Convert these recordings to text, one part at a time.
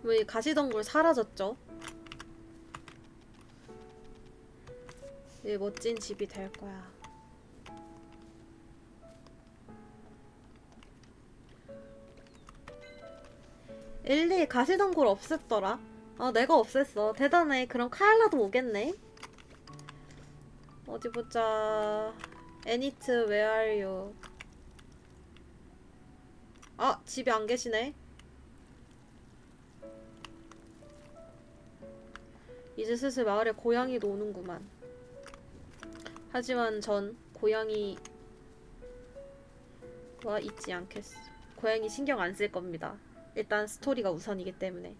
왜 가시덩굴 사라졌죠? 이 멋진 집이 될 거야. 엘리 가시덩굴 없앴더라. 아, 내가 없앴어. 대단해. 그럼 카일라도 오겠네. 어디 보자. 애니트, where are you? 아, 집에 안 계시네. 이제 슬슬 마을에 고양이도 오는구만. 하지만 전 고양이와 있지 않겠어. 고양이 신경 안 쓸 겁니다. 일단 스토리가 우선이기 때문에.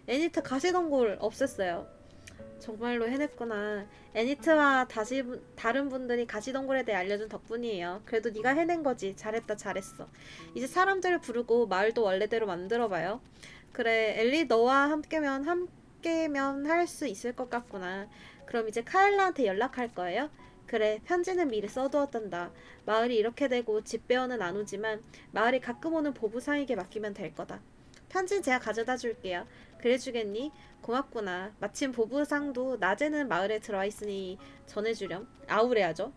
애니트 가시덩굴 없앴어요. 정말로 해냈구나. 애니트와 다른 분들이 가시덩굴에 대해 알려준 덕분이에요. 그래도 네가 해낸 거지. 잘했다, 잘했어. 이제 사람들을 부르고 마을도 원래대로 만들어봐요. 그래, 엘리 너와 함께면 할 수 있을 것 같구나. 그럼 이제 카일라한테 연락할 거예요? 그래, 편지는 미리 써두었단다. 마을이 이렇게 되고 집배원은 안 오지만 마을이 가끔 오는 보부상에게 맡기면 될 거다. 편지는 제가 가져다 줄게요. 그래주겠니? 고맙구나. 마침 보부상도 낮에는 마을에 들어와 있으니 전해주렴. 아우래야죠.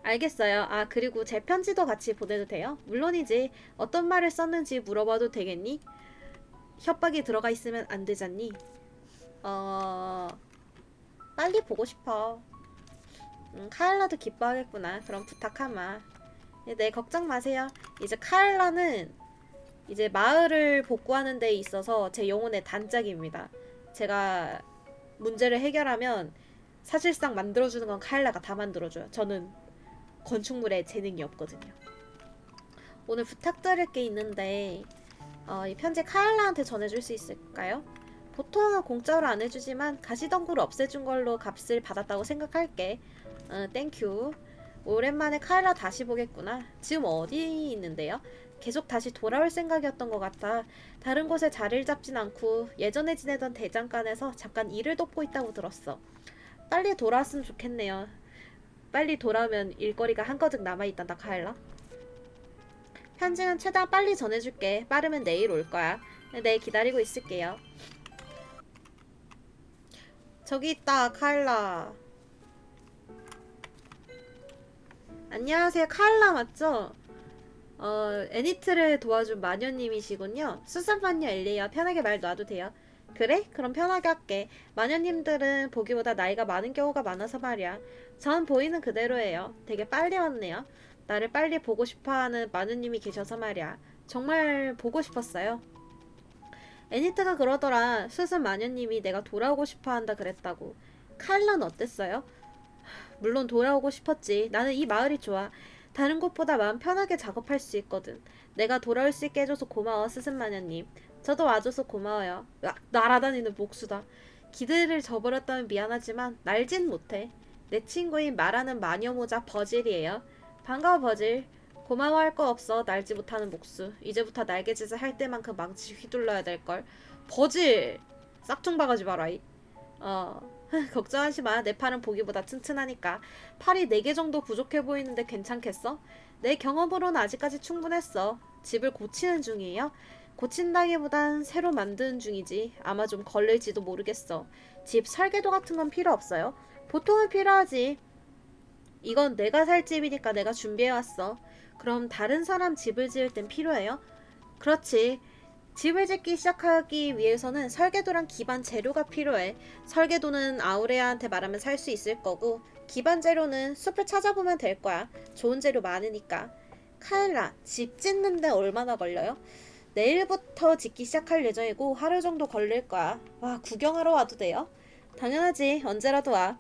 알겠어요. 아, 그리고 제 편지도 같이 보내도 돼요? 물론이지. 어떤 말을 썼는지 물어봐도 되겠니? 협박이 들어가 있으면 안 되잖니? 어... 빨리 보고 싶어. 카일라도 기뻐하겠구나. 그럼 부탁하마. 네, 걱정 마세요. 이제 카일라는 이제 마을을 복구하는 데 있어서 제 영혼의 단짝입니다. 제가 문제를 해결하면 사실상 만들어주는 건 카일라가 다 만들어줘요. 저는 건축물에 재능이 없거든요. 오늘 부탁드릴 게 있는데 이 편지 카일라한테 전해줄 수 있을까요? 보통은 공짜로 안 해주지만 가시덩굴을 없애준 걸로 값을 받았다고 생각할게. 땡큐. 오랜만에 카일라 다시 보겠구나. 지금 어디 있는데요? 계속 다시 돌아올 생각이었던 것 같아. 다른 곳에 자리를 잡진 않고 예전에 지내던 대장간에서 잠깐 일을 돕고 있다고 들었어. 빨리 돌아왔으면 좋겠네요. 빨리 돌아오면 일거리가 한가득 남아있단다, 카일라. 편지는 최대한 빨리 전해줄게. 빠르면 내일 올 거야. 네, 기다리고 있을게요. 저기 있다, 카일라. 안녕하세요, 카일라 맞죠? 애니트를 도와준 마녀님이시군요. 수산마녀 엘리야, 편하게 말 놔도 돼요. 그래? 그럼 편하게 할게. 마녀님들은 보기보다 나이가 많은 경우가 많아서 말이야. 전 보이는 그대로예요. 되게 빨리 왔네요. 나를 빨리 보고 싶어하는 마녀님이 계셔서 말이야. 정말 보고 싶었어요. 애니트가 그러더라. 수습 마녀님이 내가 돌아오고 싶어한다 그랬다고. 칼란 어땠어요? 물론 돌아오고 싶었지. 나는 이 마을이 좋아. 다른 곳보다 마음 편하게 작업할 수 있거든. 내가 돌아올 수 있게 해줘서 고마워, 스승마녀님. 저도 와줘서 고마워요. 날아다니는 목수다. 기들을 저버렸다면 미안하지만 날진 못해. 내 친구인 말하는 마녀모자 버질이에요. 반가워, 버질. 고마워할 거 없어. 날지 못하는 목수. 이제부터 날개짓을 할 때만큼 망치 휘둘러야 될걸. 버질! 싹퉁 박아지 마라. 어... 걱정하지 마. 내 팔은 보기보다 튼튼하니까. 팔이 4개 정도 부족해 보이는데 괜찮겠어? 내 경험으로는 아직까지 충분했어. 집을 고치는 중이에요? 고친다기보단 새로 만드는 중이지. 아마 좀 걸릴지도 모르겠어. 집 설계도 같은 건 필요 없어요? 보통은 필요하지. 이건 내가 살 집이니까 내가 준비해왔어. 그럼 다른 사람 집을 지을 땐 필요해요? 그렇지. 집을 짓기 시작하기 위해서는 설계도랑 기반 재료가 필요해. 설계도는 아우레아한테 말하면 살 수 있을 거고, 기반 재료는 숲을 찾아보면 될 거야. 좋은 재료 많으니까. 카일라, 집 짓는데 얼마나 걸려요? 내일부터 짓기 시작할 예정이고 하루 정도 걸릴 거야. 와, 구경하러 와도 돼요? 당연하지. 언제라도 와.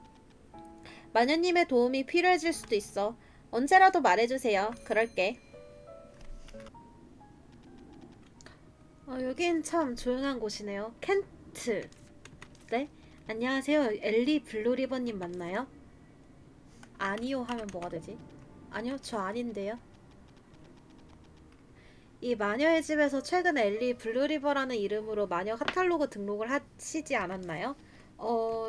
마녀님의 도움이 필요해질 수도 있어. 언제라도 말해주세요. 그럴게. 여긴 참 조용한 곳이네요. 켄트. 네? 안녕하세요. 엘리 블루리버님 맞나요? 아니요 하면 뭐가 되지? 아니요, 저 아닌데요. 이 마녀의 집에서 최근에 엘리 블루리버라는 이름으로 마녀 카탈로그 등록을 하시지 않았나요?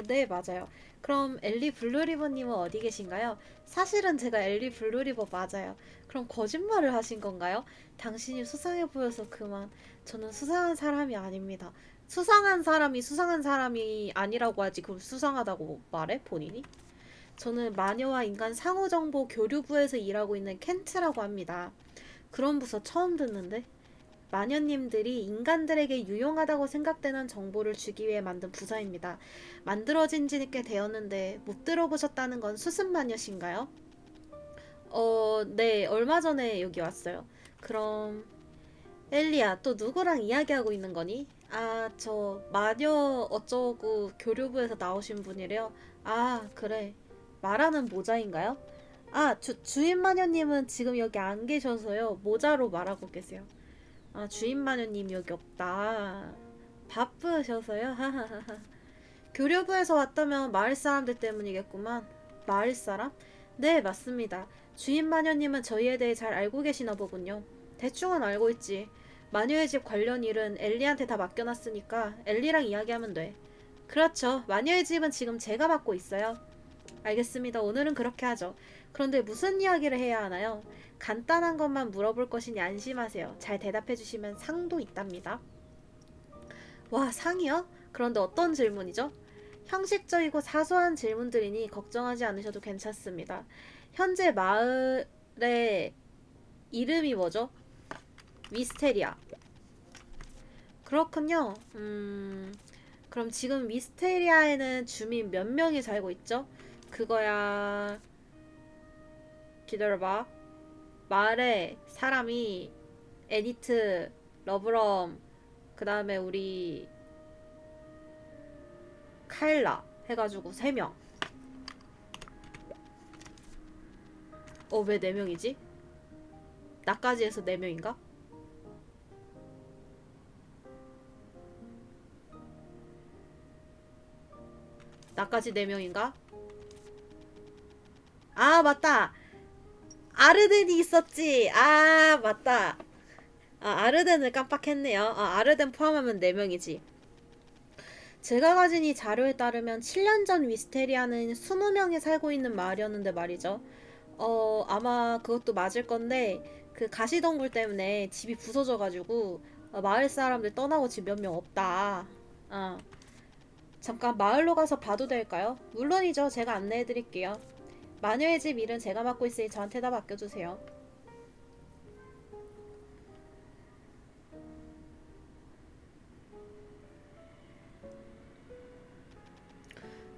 네, 맞아요. 그럼 엘리 블루리버님은 어디 계신가요? 사실은 제가 엘리 블루리버 맞아요. 그럼 거짓말을 하신 건가요? 당신이 수상해 보여서 그만. 저는 수상한 사람이 아닙니다. 수상한 사람이 수상한 사람이 아니라고 하지 그걸 수상하다고 말해? 본인이? 저는 마녀와 인간 상호정보 교류부에서 일하고 있는 켄트라고 합니다. 그런 부서 처음 듣는데? 마녀님들이 인간들에게 유용하다고 생각되는 정보를 주기 위해 만든 부서입니다. 만들어진 지 꽤 되었는데 못 들어보셨다는 건 수습마녀신가요? 네, 얼마 전에 여기 왔어요. 그럼 엘리야, 또 누구랑 이야기하고 있는 거니? 아, 저 마녀 어쩌고 교류부에서 나오신 분이래요. 아, 그래. 말하는 모자인가요? 아, 주인 마녀님은 지금 여기 안 계셔서요. 모자로 말하고 계세요. 아, 주인 마녀님 여기 없다. 바쁘셔서요? 하하하하. 교류부에서 왔다면 마을 사람들 때문이겠구만. 마을 사람? 네, 맞습니다. 주인 마녀님은 저희에 대해 잘 알고 계시나 보군요. 대충은 알고 있지. 마녀의 집 관련 일은 엘리한테 다 맡겨놨으니까 엘리랑 이야기하면 돼. 그렇죠. 마녀의 집은 지금 제가 맡고 있어요. 알겠습니다. 오늘은 그렇게 하죠. 그런데 무슨 이야기를 해야 하나요? 간단한 것만 물어볼 것이니 안심하세요. 잘 대답해 주시면 상도 있답니다. 와, 상이요? 그런데 어떤 질문이죠? 형식적이고 사소한 질문들이니 걱정하지 않으셔도 괜찮습니다. 현재 마을의 이름이 뭐죠? 미스테리아. 그렇군요. 그럼 지금 미스테리아에는 주민 몇 명이 살고 있죠? 그거야. 기다려봐. 마을에 사람이 애니트, 러브럼, 그 다음에 우리 칼라 해가지고 3명. 왜 4명이지? 나까지 해서 4명인가? 나까지 4명인가? 아, 맞다. 아르덴이 있었지. 아, 맞다. 아, 아르덴을 깜빡했네요. 아, 아르덴 포함하면 4명이지. 제가 가진 이 자료에 따르면 7년 전 위스테리아는 20명이 살고 있는 마을이었는데 말이죠. 아마 그것도 맞을 건데, 그 가시덩굴 때문에 집이 부서져가지고, 마을 사람들 떠나고 지금 몇 명 없다. 어. 잠깐 마을로 가서 봐도 될까요? 물론이죠. 제가 안내해드릴게요. 마녀의 집 일은 제가 맡고 있으니 저한테 다 맡겨주세요.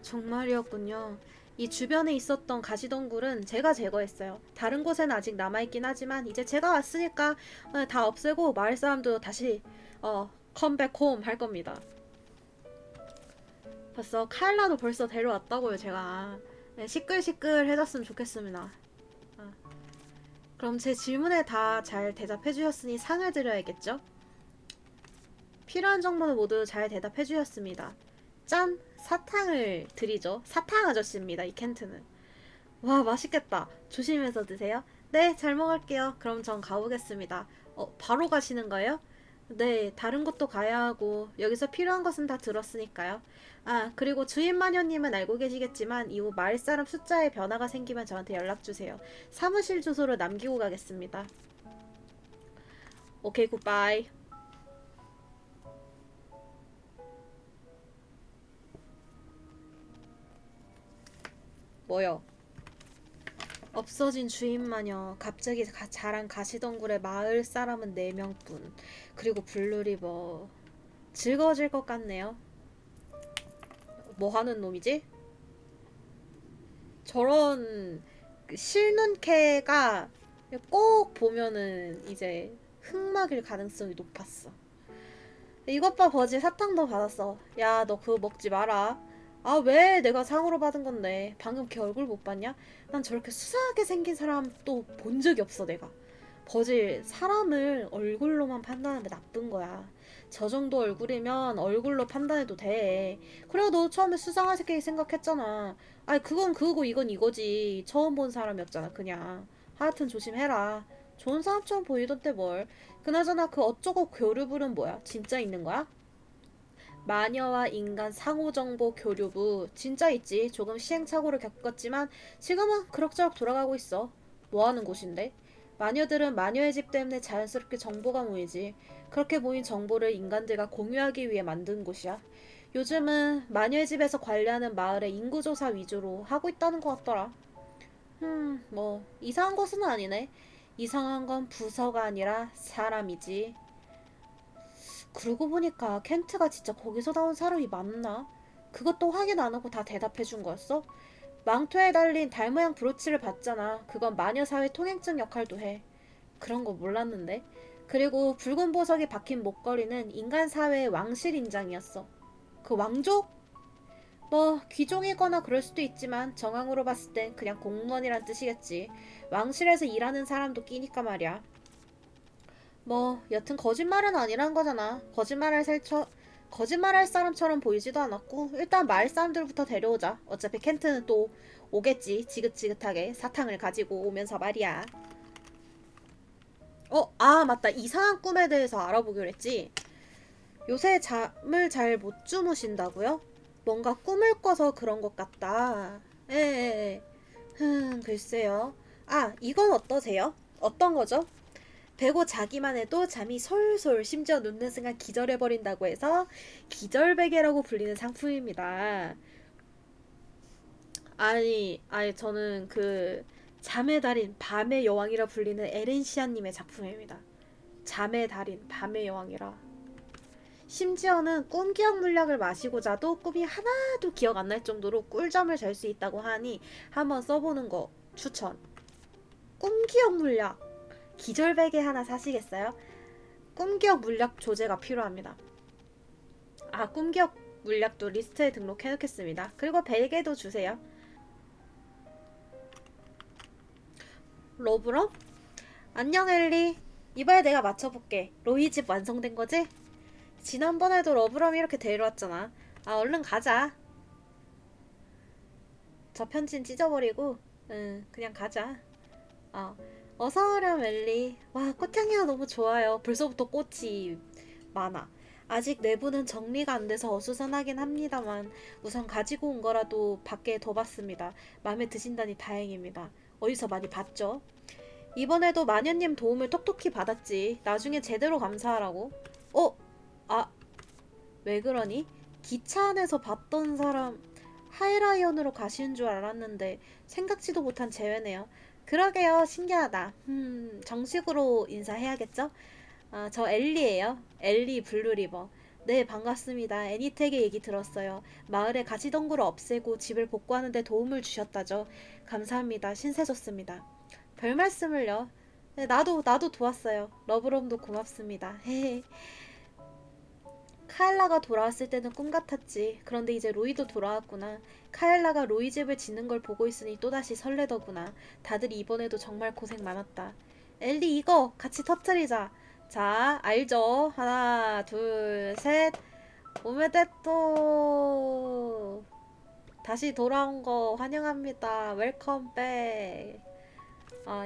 정말이었군요. 이 주변에 있었던 가시덩굴은 제가 제거했어요. 다른 곳에는 아직 남아있긴 하지만 이제 제가 왔으니까 다 없애고 마을 사람도 다시 컴백 홈 할 겁니다. 벌써 카일라도 벌써 데려왔다고요 제가. 네, 시끌시끌해졌으면 좋겠습니다. 아, 그럼 제 질문에 다 잘 대답해 주셨으니 상을 드려야겠죠? 필요한 정보는 모두 잘 대답해 주셨습니다. 짠! 사탕을 드리죠. 사탕 아저씨입니다, 이 켄트는. 와, 맛있겠다. 조심해서 드세요. 네, 잘 먹을게요. 그럼 전 가보겠습니다. 바로 가시는 거예요? 네, 다른 곳도 가야 하고, 여기서 필요한 것은 다 들었으니까요. 아, 그리고 주인 마녀님은 알고 계시겠지만, 이후 마을 사람 숫자에 변화가 생기면 저한테 연락주세요. 사무실 주소로 남기고 가겠습니다. 오케이, 굿바이. 뭐요? 없어진 주인 마녀, 갑자기 자란 가시덩굴의 마을 사람은 4명뿐. 그리고 블루리버. 즐거워질 것 같네요. 뭐 하는 놈이지? 저런 그 실눈캐가 꼭 보면은 이제 흑막일 가능성이 높았어. 이것 봐, 버지 사탕도 받았어. 야, 너 그거 먹지 마라. 아, 왜? 내가 상으로 받은 건데. 방금 걔 얼굴 못 봤냐? 난 저렇게 수상하게 생긴 사람 또 본 적이 없어, 내가. 버질, 사람을 얼굴로만 판단하는 게 나쁜 거야. 저 정도 얼굴이면 얼굴로 판단해도 돼. 그래도 너 처음에 수상하게 생각했잖아. 아니, 그건 그거고 이건 이거지. 처음 본 사람이었잖아, 그냥. 하여튼 조심해라. 좋은 사람처럼 보이던데 뭘. 그나저나 그 어쩌고 교류부는 뭐야? 진짜 있는 거야? 마녀와 인간 상호정보 교류부 진짜 있지. 조금 시행착오를 겪었지만 지금은 그럭저럭 돌아가고 있어. 뭐 하는 곳인데? 마녀들은 마녀의 집 때문에 자연스럽게 정보가 모이지. 그렇게 모인 정보를 인간들과 공유하기 위해 만든 곳이야. 요즘은 마녀의 집에서 관리하는 마을의 인구조사 위주로 하고 있다는 것 같더라. 뭐 이상한 것은 아니네. 이상한 건 부서가 아니라 사람이지. 그러고 보니까 켄트가 진짜 거기서 나온 사람이 맞나? 그것도 확인 안 하고 다 대답해 준 거였어? 망토에 달린 달 모양 브로치를 봤잖아. 그건 마녀사회 통행증 역할도 해. 그런 거 몰랐는데. 그리고 붉은 보석이 박힌 목걸이는 인간 사회의 왕실 인장이었어. 그 왕족? 뭐 귀족이거나 그럴 수도 있지만 정황으로 봤을 땐 그냥 공무원이란 뜻이겠지. 왕실에서 일하는 사람도 끼니까 말이야. 뭐 여튼 거짓말은 아니란 거잖아. 거짓말할 사람처럼 보이지도 않았고 일단 마을 사람들부터 데려오자. 어차피 켄트는 또 오겠지. 지긋지긋하게 사탕을 가지고 오면서 말이야. 맞다. 이상한 꿈에 대해서 알아보기로 했지. 요새 잠을 잘 못 주무신다고요? 뭔가 꿈을 꿔서 그런 것 같다. 에, 글쎄요. 이건 어떠세요? 어떤 거죠? 베고 자기만 해도 잠이 솔솔 심지어 눕는 순간 기절해버린다고 해서 기절베개라고 불리는 상품입니다. 아니 저는 그 잠의 달인 밤의 여왕이라 불리는 에렌시아님의 작품입니다. 잠의 달인 밤의 여왕이라. 심지어는 꿈 기억 물약을 마시고 자도 꿈이 하나도 기억 안 날 정도로 꿀잠을 잘 수 있다고 하니 한번 써보는 거 추천. 꿈 기억 물약 기절베개 하나 사시겠어요? 꿈기억 물약 조제가 필요합니다. 꿈기억 물약도 리스트에 등록해놓겠습니다. 그리고 베개도 주세요. 러브럼? 안녕 엘리. 이번에 내가 맞춰볼게. 로이 집 완성된 거지? 지난번에도 러브럼 이렇게 데려왔잖아. 얼른 가자. 저 편지는 찢어버리고 그냥 가자. 어서오렴 엘리. 와 꽃향기가 너무 좋아요. 벌써부터 꽃이 많아. 아직 내부는 정리가 안 돼서 어수선하긴 합니다만 우선 가지고 온 거라도 밖에 둬봤습니다. 마음에 드신다니 다행입니다. 어디서 많이 봤죠? 이번에도 마녀님 도움을 톡톡히 받았지. 나중에 제대로 감사하라고. 어? 아, 왜 그러니? 기차 안에서 봤던 사람 하이라이언으로 가시는 줄 알았는데 생각지도 못한 재회네요. 그러게요. 신기하다. 정식으로 인사해야겠죠? 저 엘리예요. 엘리 블루리버. 네, 반갑습니다. 애니텍의 얘기 들었어요. 마을에 가시덩굴을 없애고 집을 복구하는 데 도움을 주셨다죠. 감사합니다. 신세 졌습니다. 별 말씀을요. 네, 나도 도왔어요. 러브롬도 고맙습니다. 헤헤. 카엘라가 돌아왔을 때는 꿈 같았지. 그런데 이제 로이도 돌아왔구나. 카엘라가 로이 집을 짓는 걸 보고 있으니 또다시 설레더구나. 다들 이번에도 정말 고생 많았다. 엘리 이거 같이 터트리자. 자, 알죠? 하나, 둘, 셋. 오메데또. 다시 돌아온 거 환영합니다. 웰컴 백.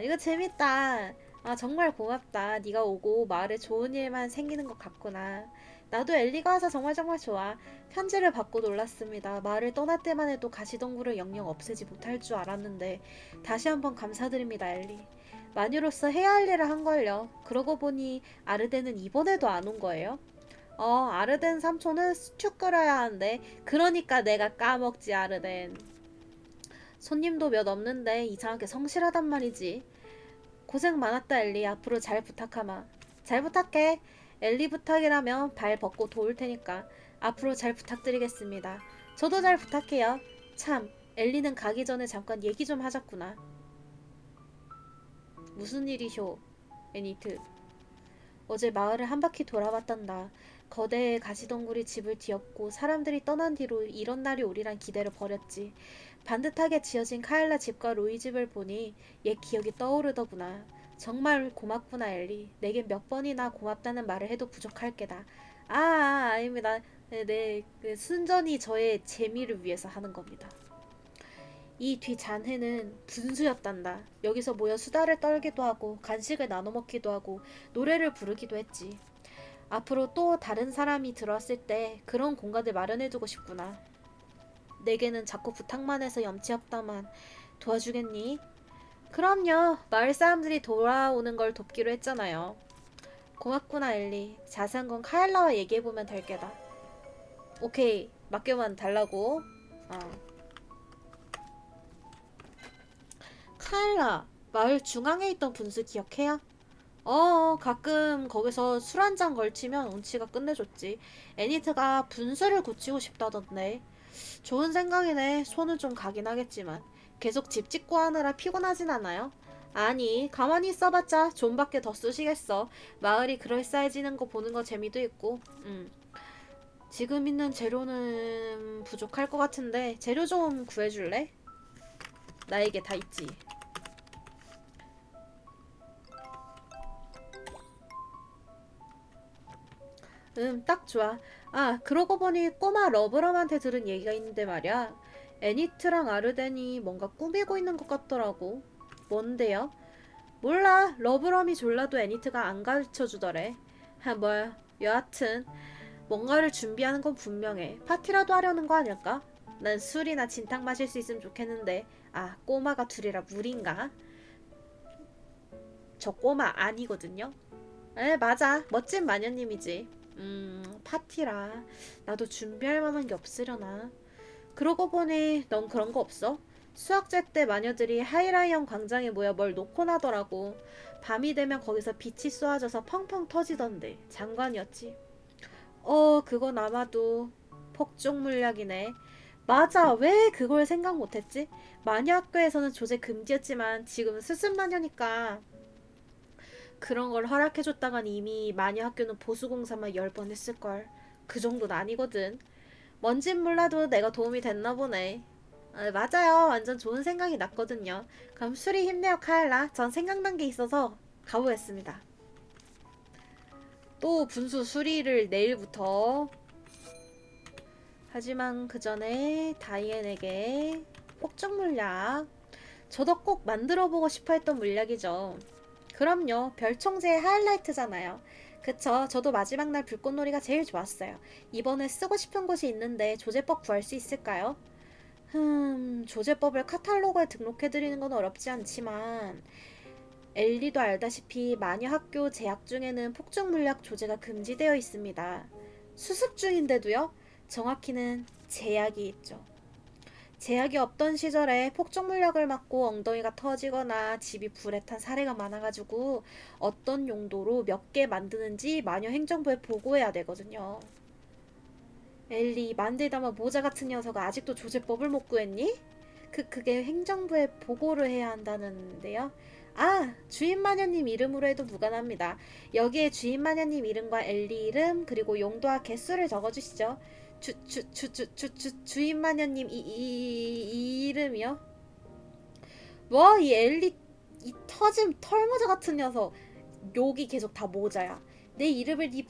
이거 재밌다. 정말 고맙다. 네가 오고 마을에 좋은 일만 생기는 것 같구나. 나도 엘리가 와서 정말 정말 좋아. 편지를 받고 놀랐습니다. 마을을 떠날 때만 해도 가시덩굴을 영영 없애지 못할 줄 알았는데 다시 한번 감사드립니다, 엘리. 마녀로서 해야 할 일을 한 걸요. 그러고 보니 아르덴은 이번에도 안 온 거예요? 아르덴 삼촌은 스튜 끓여야 하는데 그러니까 내가 까먹지 아르덴. 손님도 몇 없는데 이상하게 성실하단 말이지. 고생 많았다 엘리. 앞으로 잘 부탁하마. 잘 부탁해. 엘리 부탁이라면 발 벗고 도울 테니까 앞으로 잘 부탁드리겠습니다. 저도 잘 부탁해요. 참, 엘리는 가기 전에 잠깐 얘기 좀 하자꾸나. 무슨 일이쇼, 애니트. 어제 마을을 한 바퀴 돌아봤단다. 거대의 가시덩굴이 집을 뒤엎고 사람들이 떠난 뒤로 이런 날이 오리란 기대를 버렸지. 반듯하게 지어진 카일라 집과 로이 집을 보니 옛 기억이 떠오르더구나. 정말 고맙구나 엘리. 내겐 몇 번이나 고맙다는 말을 해도 부족할 게다. 아닙니다. 네, 그 순전히 저의 재미를 위해서 하는 겁니다. 이 뒤 잔해는 분수였단다. 여기서 모여 수다를 떨기도 하고 간식을 나눠 먹기도 하고 노래를 부르기도 했지. 앞으로 또 다른 사람이 들어왔을 때 그런 공간을 마련해두고 싶구나. 내게는 자꾸 부탁만 해서 염치 없다만 도와주겠니? 그럼요. 마을 사람들이 돌아오는 걸 돕기로 했잖아요. 고맙구나, 엘리. 자세한 건 카일라와 얘기해보면 될 게다. 오케이. 맡겨만 달라고. 어. 카일라, 마을 중앙에 있던 분수 기억해요? 가끔 거기서 술 한 잔 걸치면 운치가 끝내줬지. 애니트가 분수를 고치고 싶다던데. 좋은 생각이네. 손은 좀 가긴 하겠지만. 계속 집 짓고 하느라 피곤하진 않아요? 아니, 가만히 있어봤자 존밖에 더 쓰시겠어. 마을이 그럴싸해지는 거 보는 거 재미도 있고. 지금 있는 재료는 부족할 것 같은데 재료 좀 구해줄래? 나에게 다 있지. 딱 좋아. 아, 그러고 보니 꼬마 러브럼한테 들은 얘기가 있는데 말이야. 애니트랑 아르덴이 뭔가 꾸미고 있는 것 같더라고. 뭔데요? 몰라. 러브럼이 졸라도 애니트가 안 가르쳐 주더래. 뭐야. 여하튼 뭔가를 준비하는 건 분명해. 파티라도 하려는 거 아닐까? 난 술이나 진탕 마실 수 있으면 좋겠는데. 아, 꼬마가 둘이라 무리인가? 저 꼬마 아니거든요. 맞아. 멋진 마녀님이지. 파티라. 나도 준비할 만한 게 없으려나. 그러고 보니 넌 그런 거 없어? 수학제 때 마녀들이 하이라이언 광장에 모여 뭘 놓곤 하더라고. 밤이 되면 거기서 빛이 쏘아져서 펑펑 터지던데. 장관이었지. 그건 아마도 폭죽 물약이네. 맞아. 왜 그걸 생각 못했지? 마녀 학교에서는 조제 금지였지만 지금은 수습 마녀니까 그런 걸 허락해줬다간 이미 마녀 학교는 보수공사만 10번 했을걸. 그 정도는 아니거든. 뭔진 몰라도 내가 도움이 됐나 보네. 맞아요. 완전 좋은 생각이 났거든요. 그럼 수리 힘내요, 카일라. 전 생각난 게 있어서 가보겠습니다. 또 분수 수리를 내일부터. 하지만 그 전에 다이앤에게 폭죽 물약. 저도 꼭 만들어보고 싶어 했던 물약이죠. 그럼요. 별총재의 하이라이트잖아요. 그쵸. 저도 마지막 날 불꽃놀이가 제일 좋았어요. 이번에 쓰고 싶은 곳이 있는데 조제법 구할 수 있을까요? 조제법을 카탈로그에 등록해드리는 건 어렵지 않지만 엘리도 알다시피 마녀 학교 재학 중에는 폭죽 물약 조제가 금지되어 있습니다. 수습 중인데도요? 정확히는 제약이 있죠. 제약이 없던 시절에 폭죽 물약을 맞고 엉덩이가 터지거나 집이 불에 탄 사례가 많아가지고 어떤 용도로 몇 개 만드는지 마녀 행정부에 보고해야 되거든요. 엘리 만들다만 모자 같은 녀석아 아직도 조제법을 못 구했니? 그게 행정부에 보고를 해야 한다는데요. 아, 주인 마녀님 이름으로 해도 무관합니다. 여기에 주인 마녀님 이름과 엘리 이름 그리고 용도와 개수를 적어주시죠. 주인 마녀님 이 이름이요? 뭐, 이 엘리 이 터짐 털모자 같은 녀석 욕이 계속 다 모자야. 내 이름을 네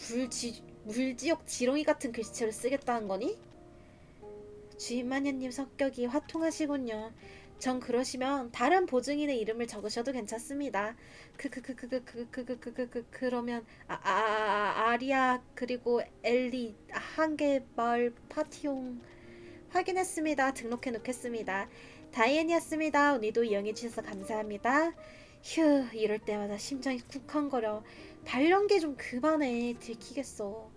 물지역 지렁이 같은 글씨체로 쓰겠다는 거니? 주인 마녀님 성격이 화통하시군요. 전 그러시면 다른 보증인의 이름을 적으셔도 괜찮습니다. 그러면 아리아 그리고 엘리 한 개 마을 파티용 확인했습니다. 등록해 놓겠습니다. 다이앤이었습니다. 오늘도 이용해 주셔서 감사합니다. 휴, 이럴 때마다 심장이 쿵쾅거려. 발연기 좀 그만해. 들키겠어.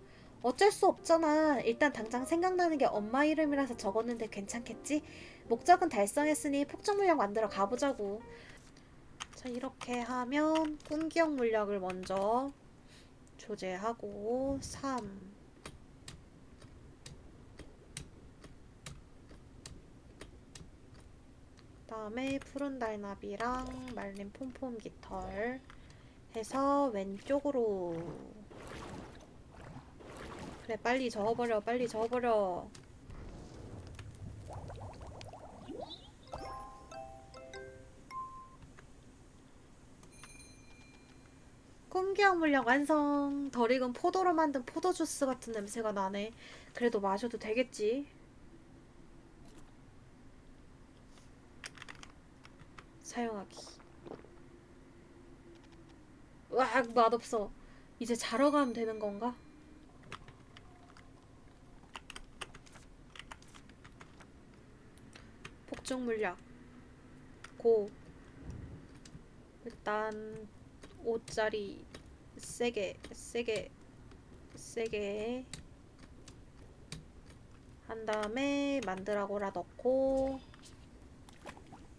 어쩔 수 없잖아. 일단 당장 생각나는 게 엄마 이름이라서 적었는데 괜찮겠지? 목적은 달성했으니 폭죽 물약 만들어 가보자고. 자, 이렇게 하면 꿈기억 물약을 먼저 조제하고 3. 그다음에 푸른 달나비랑 말린 폼폼 깃털 해서 왼쪽으로. 그래, 빨리 저어버려, 빨리 저어버려. 꿈기억 물약 완성. 덜 익은 포도로 만든 포도 주스 같은 냄새가 나네. 그래도 마셔도 되겠지. 사용하기. 으악, 맛없어. 이제 자러 가면 되는 건가? 폭죽 물약 고. 일단 5짜리 세게 한 다음에 만드라고라 넣고,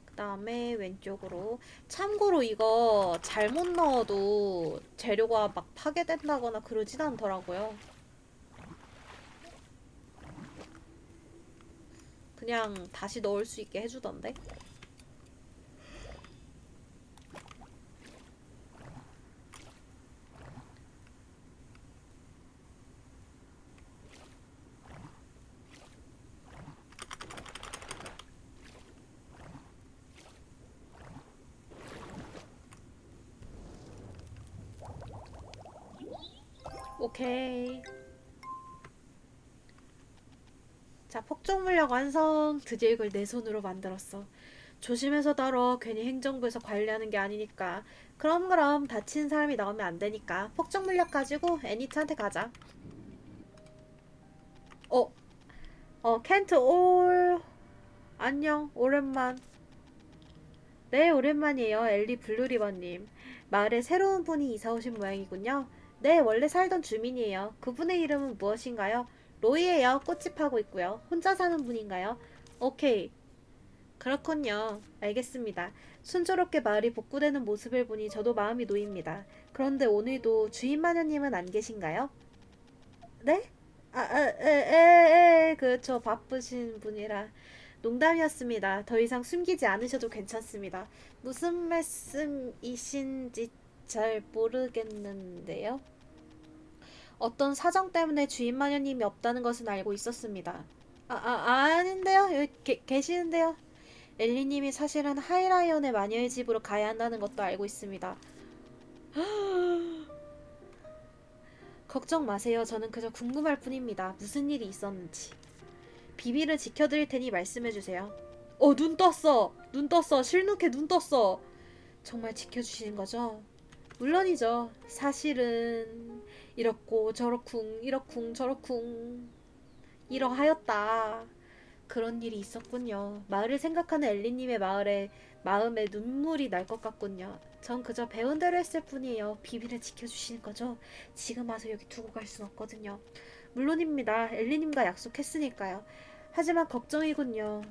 그 다음에 왼쪽으로. 참고로 이거 잘못 넣어도 재료가 막 파괴된다거나 그러진 않더라고요. 그냥 다시 넣을 수 있게 해주던데. 오케이. 자, 폭정 물약 완성. 드디어 이걸 내 손으로 만들었어. 조심해서 다뤄. 괜히 행정부에서 관리하는 게 아니니까. 그럼 다친 사람이 나오면 안 되니까. 폭정 물약 가지고 애니트한테 가자. 어, 켄트 올. 안녕, 오랜만. 네, 오랜만이에요. 엘리 블루리버님. 마을에 새로운 분이 이사 오신 모양이군요. 네, 원래 살던 주민이에요. 그분의 이름은 무엇인가요? 로이예요. 꽃집 하고 있고요. 혼자 사는 분인가요? 오케이. 그렇군요. 알겠습니다. 순조롭게 마을이 복구되는 모습을 보니 저도 마음이 놓입니다. 그런데 오늘도 주인 마녀님은 안 계신가요? 네? 그쵸. 바쁘신 분이라. 농담이었습니다. 더 이상 숨기지 않으셔도 괜찮습니다. 무슨 말씀이신지 잘 모르겠는데요. 어떤 사정 때문에 주인 마녀님이 없다는 것은 알고 있었습니다. 아닌데요. 여기 계시는데요. 엘리님이 사실은 하이라이언의 마녀의 집으로 가야 한다는 것도 알고 있습니다. 걱정 마세요. 저는 그저 궁금할 뿐입니다. 무슨 일이 있었는지. 비밀을 지켜드릴 테니 말씀해주세요. 눈 떴어. 눈 떴어. 실눈캐 눈 떴어. 정말 지켜주시는 거죠? 물론이죠. 사실은 이렇고 저렇쿵 이렇쿵 저렇쿵 이러하였다. 그런 일이 있었군요. 마을을 생각하는 엘리님의 마음에 눈물이 날 것 같군요. 전 그저 배운 대로 했을 뿐이에요. 비밀을 지켜주시는 거죠? 지금 와서 여기 두고 갈 순 없거든요. 물론입니다. 엘리님과 약속했으니까요. 하지만 걱정이군요.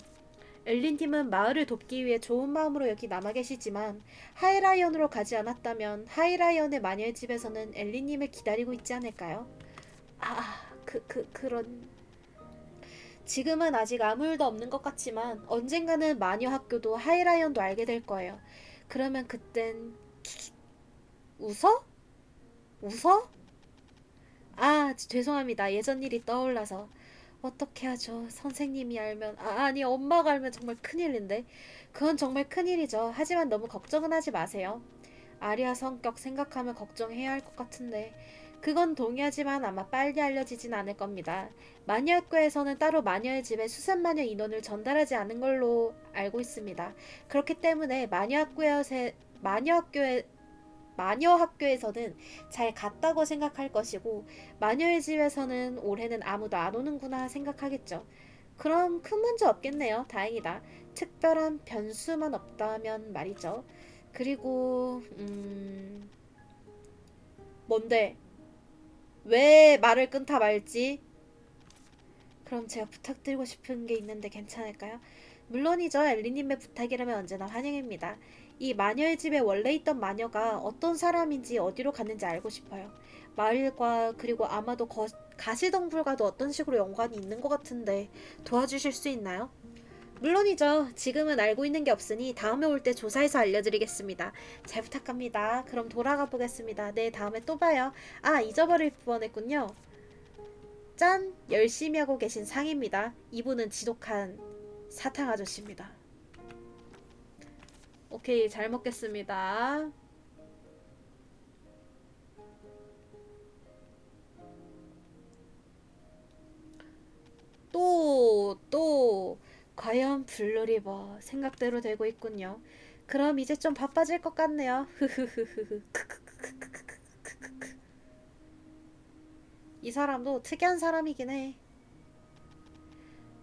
엘린님은 마을을 돕기 위해 좋은 마음으로 여기 남아 계시지만 하이라이언으로 가지 않았다면 하이라이언의 마녀의 집에서는 엘린님을 기다리고 있지 않을까요? 그런. 지금은 아직 아무 일도 없는 것 같지만 언젠가는 마녀 학교도 하이라이언도 알게 될 거예요. 그러면 그땐 웃어? 웃어? 죄송합니다. 예전 일이 떠올라서. 어떻게 하죠? 선생님이 알면, 아니, 엄마가 알면 정말 큰일인데. 그건 정말 큰일이죠. 하지만 너무 걱정은 하지 마세요. 아리아 성격 생각하면 걱정해야 할 것 같은데. 그건 동의하지만 아마 빨리 알려지진 않을 겁니다. 마녀학교에서는 따로 마녀의 집에 수산 마녀 인원을 전달하지 않은 걸로 알고 있습니다. 그렇기 때문에 마녀학교에 마녀 학교에서는 잘 갔다고 생각할 것이고 마녀의 집에서는 올해는 아무도 안 오는구나 생각하겠죠. 그럼 큰 문제 없겠네요. 다행이다. 특별한 변수만 없다면 말이죠. 그리고 뭔데? 왜 말을 끊다 말지? 그럼 제가 부탁드리고 싶은 게 있는데 괜찮을까요? 물론이죠. 엘리님의 부탁이라면 언제나 환영입니다. 이 마녀의 집에 원래 있던 마녀가 어떤 사람인지 어디로 갔는지 알고 싶어요. 마을과 그리고 아마도 가시덤불과도 어떤 식으로 연관이 있는 것 같은데 도와주실 수 있나요? 물론이죠. 지금은 알고 있는 게 없으니 다음에 올 때 조사해서 알려드리겠습니다. 잘 부탁합니다. 그럼 돌아가 보겠습니다. 네, 다음에 또 봐요. 잊어버릴 뻔했군요. 짠! 열심히 하고 계신 상입니다. 이분은 지독한 사탕 아저씨입니다. 오케이, 잘 먹겠습니다. 과연 블루리버 생각대로 되고 있군요. 그럼 이제 좀 바빠질 것 같네요. 흐흐흐흐. 이 사람도 특이한 사람이긴 해.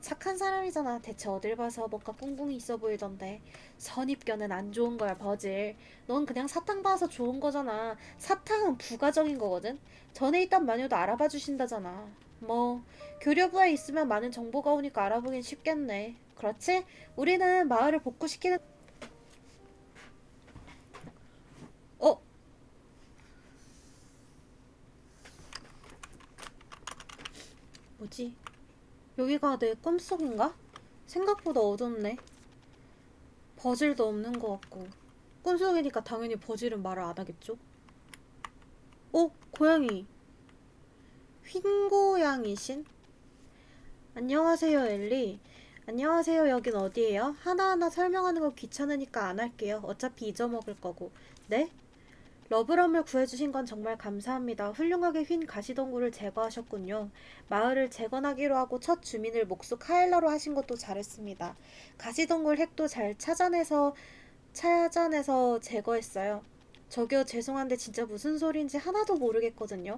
착한 사람이잖아. 대체 어딜 봐서 뭔가 꿍꿍이 있어 보이던데. 선입견은 안 좋은 거야, 버질. 넌 그냥 사탕 봐서 좋은 거잖아. 사탕은 부가적인 거거든. 전에 있던 마녀도 알아봐 주신다잖아. 뭐 교류부에 있으면 많은 정보가 오니까 알아보긴 쉽겠네. 그렇지? 우리는 마을을 복구시키는. 어? 뭐지? 여기가 내 꿈속인가? 생각보다 어둡네. 버질도 없는 것 같고. 꿈속이니까 당연히 버질은 말을 안 하겠죠? 고양이. 흰고양이신? 안녕하세요, 엘리. 안녕하세요, 여긴 어디예요? 하나하나 설명하는 거 귀찮으니까 안 할게요. 어차피 잊어먹을 거고. 네? 러브럼을 구해주신 건 정말 감사합니다. 훌륭하게 휜 가시덩굴을 제거하셨군요. 마을을 재건하기로 하고 첫 주민을 목수 카엘러로 하신 것도 잘했습니다. 가시덩굴 핵도 잘 찾아내서 제거했어요. 저기요, 죄송한데 진짜 무슨 소리인지 하나도 모르겠거든요.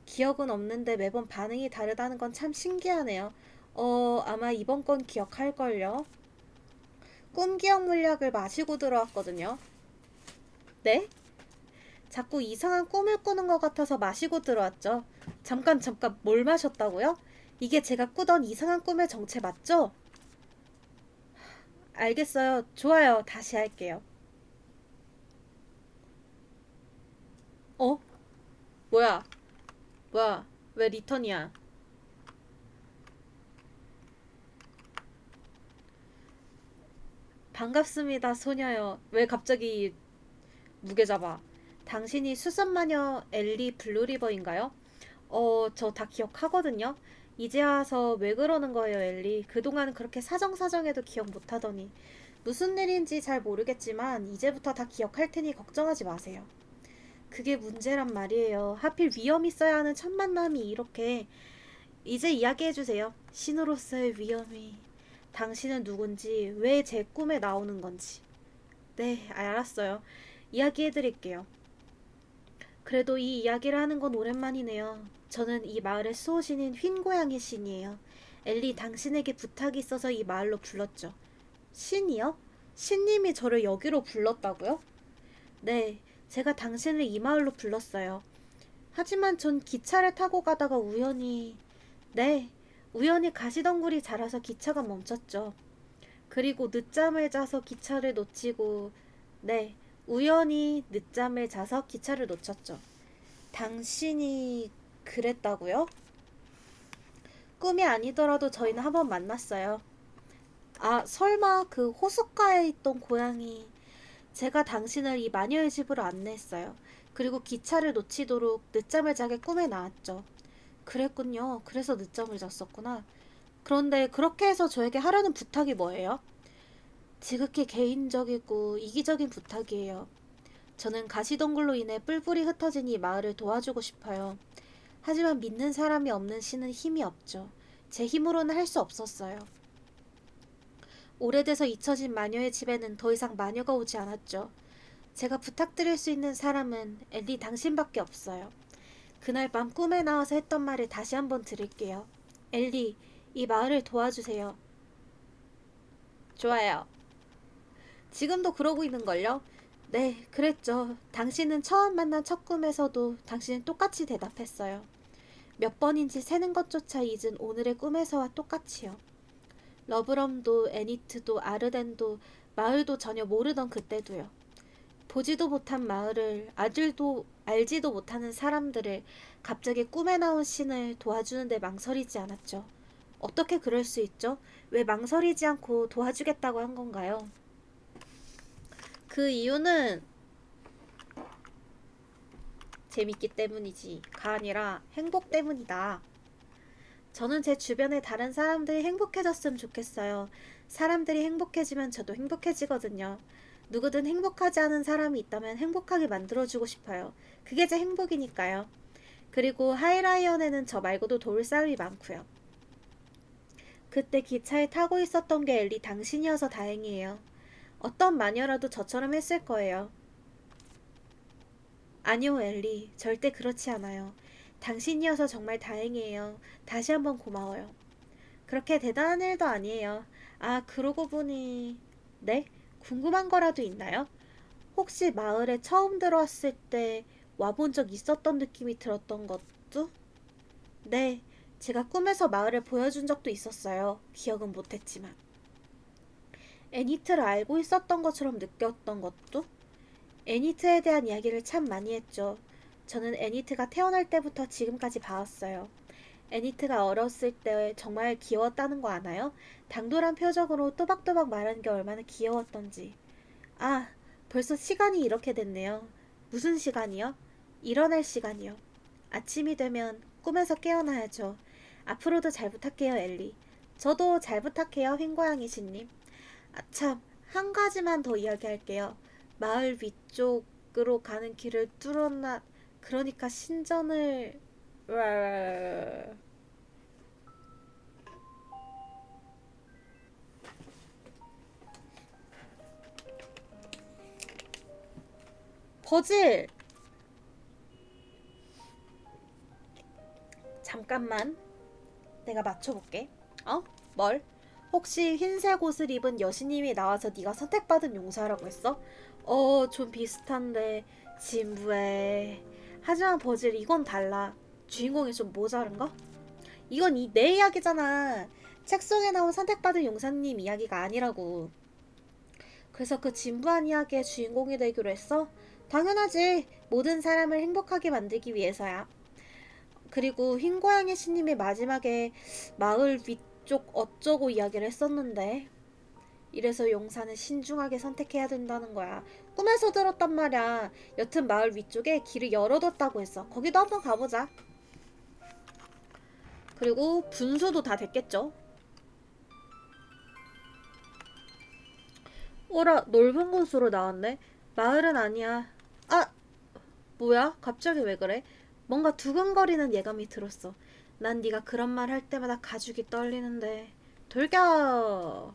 기억은 없는데 매번 반응이 다르다는 건 참 신기하네요. 아마 이번 건 기억할걸요. 꿈 기억 물약을 마시고 들어왔거든요. 네? 자꾸 이상한 꿈을 꾸는 것 같아서 마시고 들어왔죠. 잠깐, 뭘 마셨다고요? 이게 제가 꾸던 이상한 꿈의 정체 맞죠? 알겠어요. 좋아요. 다시 할게요. 어? 뭐야? 뭐야? 왜 리턴이야? 반갑습니다, 소녀요. 왜 갑자기 무게 잡아? 당신이 수산마녀 엘리 블루리버인가요? 저 다 기억하거든요. 이제 와서 왜 그러는 거예요, 엘리? 그동안 그렇게 사정사정해도 기억 못하더니. 무슨 일인지 잘 모르겠지만 이제부터 다 기억할 테니 걱정하지 마세요. 그게 문제란 말이에요. 하필 위험 있어야 하는 첫 만남이 이렇게. 이제 이야기해주세요. 신으로서의 위험이. 당신은 누군지, 왜 제 꿈에 나오는 건지. 네, 알았어요. 이야기해드릴게요. 그래도 이 이야기를 하는 건 오랜만이네요. 저는 이 마을의 수호신인 휜고양이 신이에요. 엘리, 당신에게 부탁이 있어서 이 마을로 불렀죠. 신이요? 신님이 저를 여기로 불렀다고요? 네, 제가 당신을 이 마을로 불렀어요. 하지만 전 기차를 타고 가다가 네, 우연히 가시덩굴이 자라서 기차가 멈췄죠. 그리고 늦잠을 자서 기차를 놓치고, 네, 우연히 늦잠을 자서 기차를 놓쳤죠. 당신이 그랬다고요? 꿈이 아니더라도 저희는 한번 만났어요. 아, 설마 그 호숫가에 있던 고양이. 제가 당신을 이 마녀의 집으로 안내했어요. 그리고 기차를 놓치도록 늦잠을 자게 꿈에 나왔죠. 그랬군요. 그래서 늦잠을 잤었구나. 그런데 그렇게 해서 저에게 하려는 부탁이 뭐예요? 지극히 개인적이고 이기적인 부탁이에요. 저는 가시덩굴로 인해 뿔뿔이 흩어진 이 마을을 도와주고 싶어요. 하지만 믿는 사람이 없는 신은 힘이 없죠. 제 힘으로는 할 수 없었어요. 오래돼서 잊혀진 마녀의 집에는 더 이상 마녀가 오지 않았죠. 제가 부탁드릴 수 있는 사람은 엘리 당신밖에 없어요. 그날 밤 꿈에 나와서 했던 말을 다시 한번 드릴게요. 엘리, 이 마을을 도와주세요. 좋아요. 지금도 그러고 있는걸요? 네, 그랬죠. 당신은 처음 만난 첫 꿈에서도 당신은 똑같이 대답했어요. 몇 번인지 세는 것조차 잊은 오늘의 꿈에서와 똑같이요. 러브럼도 애니트도 아르덴도 마을도 전혀 모르던 그때도요. 보지도 못한 마을을 아들도 알지도 못하는 사람들을 갑자기 꿈에 나온 신을 도와주는데 망설이지 않았죠. 어떻게 그럴 수 있죠? 왜 망설이지 않고 도와주겠다고 한 건가요? 그 이유는 재밌기 때문이지가 아니라 행복 때문이다. 저는 제 주변의 다른 사람들이 행복해졌으면 좋겠어요. 사람들이 행복해지면 저도 행복해지거든요. 누구든 행복하지 않은 사람이 있다면 행복하게 만들어주고 싶어요. 그게 제 행복이니까요. 그리고 하이라이언에는 저 말고도 도울 사람이 많고요. 그때 기차에 타고 있었던 게 엘리 당신이어서 다행이에요. 어떤 마녀라도 저처럼 했을 거예요. 아니요, 엘리. 절대 그렇지 않아요. 당신이어서 정말 다행이에요. 다시 한번 고마워요. 그렇게 대단한 일도 아니에요. 아, 그러고 보니... 네? 궁금한 거라도 있나요? 혹시 마을에 처음 들어왔을 때 와본 적 있었던 느낌이 들었던 것도? 네, 제가 꿈에서 마을을 보여준 적도 있었어요. 기억은 못했지만. 애니트를 알고 있었던 것처럼 느꼈던 것도? 애니트에 대한 이야기를 참 많이 했죠. 저는 애니트가 태어날 때부터 지금까지 봐왔어요. 애니트가 어렸을 때 정말 귀여웠다는 거 아나요? 당돌한 표정으로 또박또박 말하는 게 얼마나 귀여웠던지. 아, 벌써 시간이 이렇게 됐네요. 무슨 시간이요? 일어날 시간이요. 아침이 되면 꿈에서 깨어나야죠. 앞으로도 잘 부탁해요, 엘리. 저도 잘 부탁해요, 흰고양이씨님. 아, 참, 한 가지만 더 이야기할게요. 마을 위쪽으로 가는 길을 뚫었나, 그러니까 신전을, 버질! 잠깐만, 내가 맞춰볼게. 어? 뭘? 혹시 흰색 옷을 입은 여신님이 나와서 네가 선택받은 용사라고 했어? 좀 비슷한데 진부해. 하지만 버질 이건 달라. 주인공이 좀 모자른가? 이건 내 이야기잖아. 책 속에 나온 선택받은 용사님 이야기가 아니라고. 그래서 그 진부한 이야기의 주인공이 되기로 했어? 당연하지. 모든 사람을 행복하게 만들기 위해서야. 그리고 흰고양이 신님이 마지막에 마을 위쪽 어쩌고 이야기를 했었는데 이래서 용사는 신중하게 선택해야 된다는 거야. 꿈에서 들었단 말이야. 여튼 마을 위쪽에 길을 열어뒀다고 했어. 거기도 한번 가보자. 그리고 분수도 다 됐겠죠? 오라, 넓은 곳으로 나왔네. 마을은 아니야. 아, 뭐야? 갑자기 왜 그래? 뭔가 두근거리는 예감이 들었어. 난 네가 그런 말 할 때마다 가죽이 떨리는데. 돌격!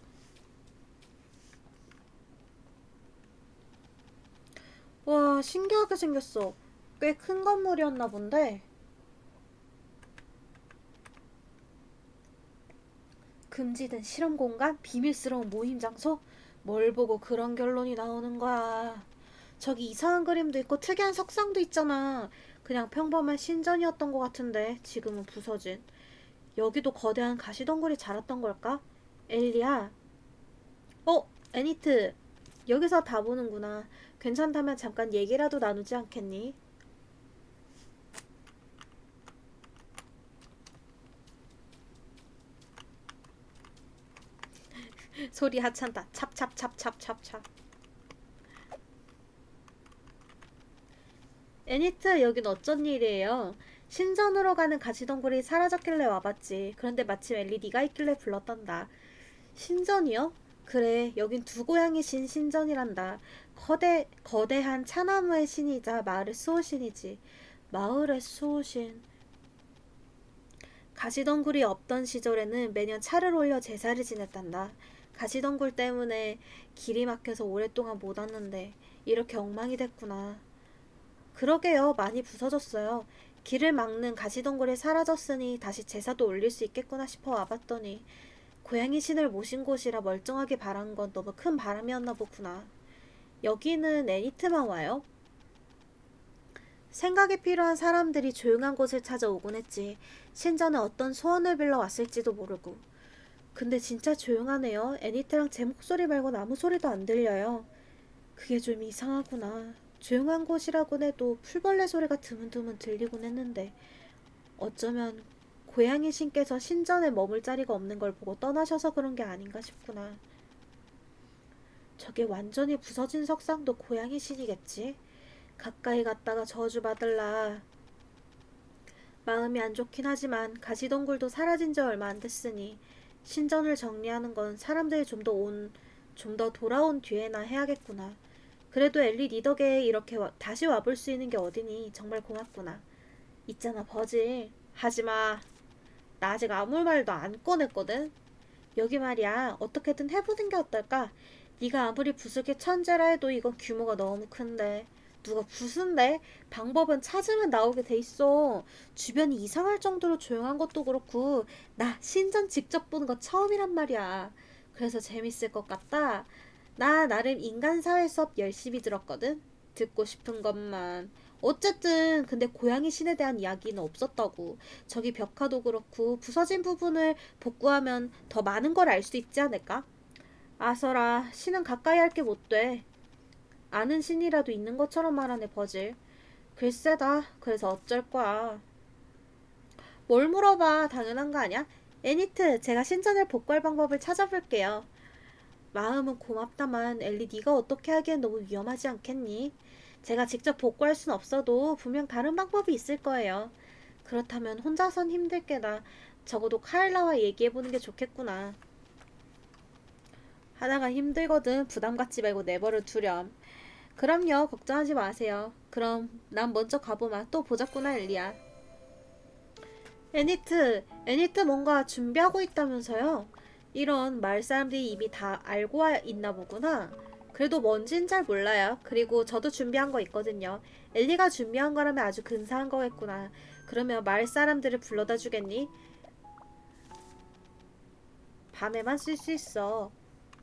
와, 신기하게 생겼어. 꽤 큰 건물이었나 본데. 금지된 실험 공간? 비밀스러운 모임 장소? 뭘 보고 그런 결론이 나오는 거야. 저기 이상한 그림도 있고 특이한 석상도 있잖아. 그냥 평범한 신전이었던 것 같은데 지금은 부서진. 여기도 거대한 가시덩굴이 자랐던 걸까? 엘리야. 애니트. 여기서 다 보는구나. 괜찮다면 잠깐 얘기라도 나누지 않겠니? 소리 하찮다. 찹찹찹찹찹찹. 애니트, 여긴 어쩐 일이에요? 신전으로 가는 가시덩굴이 사라졌길래 와봤지. 그런데 마침 엘리 네가 있길래 불렀단다. 신전이요? 그래, 여긴 두 고양이 신 신전이란다. 거대한 차나무의 신이자 마을의 수호신이지. 마을의 수호신. 가시덩굴이 없던 시절에는 매년 차를 올려 제사를 지냈단다. 가시덩굴 때문에 길이 막혀서 오랫동안 못 왔는데 이렇게 엉망이 됐구나. 그러게요. 많이 부서졌어요. 길을 막는 가시덩굴이 사라졌으니 다시 제사도 올릴 수 있겠구나 싶어 와봤더니 고양이 신을 모신 곳이라 멀쩡하게 바란 건 너무 큰 바람이었나 보구나. 여기는 애니트만 와요? 생각이 필요한 사람들이 조용한 곳을 찾아오곤 했지. 신전에 어떤 소원을 빌러 왔을지도 모르고. 근데 진짜 조용하네요. 애니트랑 제 목소리 말곤 아무 소리도 안 들려요. 그게 좀 이상하구나. 조용한 곳이라곤 해도 풀벌레 소리가 드문드문 들리곤 했는데 어쩌면 고양이 신께서 신전에 머물 자리가 없는 걸 보고 떠나셔서 그런 게 아닌가 싶구나. 저게 완전히 부서진 석상도 고양이 신이겠지? 가까이 갔다가 저주받을라. 마음이 안 좋긴 하지만 가시덩굴도 사라진 지 얼마 안 됐으니 신전을 정리하는 건 사람들이 좀 더 돌아온 뒤에나 해야겠구나. 그래도 엘리 니 덕에 이렇게 다시 와볼 수 있는 게 어디니. 정말 고맙구나. 있잖아, 버질. 하지마. 나 아직 아무 말도 안 꺼냈거든. 여기 말이야. 어떻게든 해보는 게 어떨까? 네가 아무리 부수게 천재라 해도 이건 규모가 너무 큰데. 누가 부순데? 방법은 찾으면 나오게 돼 있어. 주변이 이상할 정도로 조용한 것도 그렇고 나 신전 직접 보는 거 처음이란 말이야. 그래서 재밌을 것 같다. 나 나름 인간 사회 수업 열심히 들었거든. 듣고 싶은 것만. 어쨌든 근데 고양이 신에 대한 이야기는 없었다고. 저기 벽화도 그렇고 부서진 부분을 복구하면 더 많은 걸 알 수 있지 않을까? 아서라, 신은 가까이 할 게 못 돼. 아는 신이라도 있는 것처럼 말하네, 버질. 글쎄다. 그래서 어쩔 거야. 뭘 물어봐. 당연한 거 아니야? 애니트, 제가 신전을 복구할 방법을 찾아볼게요. 마음은 고맙다만 엘리 네가 어떻게 하기엔 너무 위험하지 않겠니? 제가 직접 복구할 순 없어도 분명 다른 방법이 있을 거예요. 그렇다면 혼자선 힘들게나 적어도 카일라와 얘기해보는 게 좋겠구나. 하다가 힘들거든 부담 갖지 말고 내버려 두렴. 그럼요 걱정하지 마세요. 그럼 난 먼저 가보마. 또 보자꾸나 엘리야. 애니트 뭔가 준비하고 있다면서요? 이런 마을 사람들이 이미 다 알고 있나 보구나. 그래도 뭔진 잘 몰라요. 그리고 저도 준비한 거 있거든요. 엘리가 준비한 거라면 아주 근사한 거겠구나. 그러면 마을 사람들을 불러다 주겠니? 밤에만 쓸 수 있어.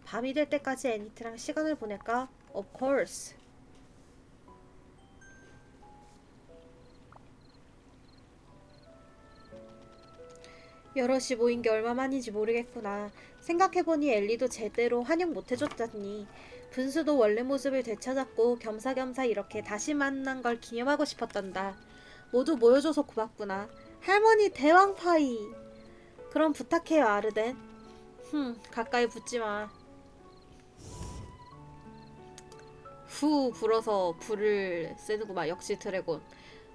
밤이 될 때까지 애니트랑 시간을 보낼까? Of course. 여럿이 모인 게 얼마만인지 모르겠구나. 생각해보니 엘리도 제대로 환영 못해줬다니. 분수도 원래 모습을 되찾았고 겸사겸사 이렇게 다시 만난 걸 기념하고 싶었단다. 모두 모여줘서 고맙구나. 할머니 대왕파이. 그럼 부탁해요 아르덴. 가까이 붙지마. 후 불어서 불을 쓰는구만. 역시 드래곤.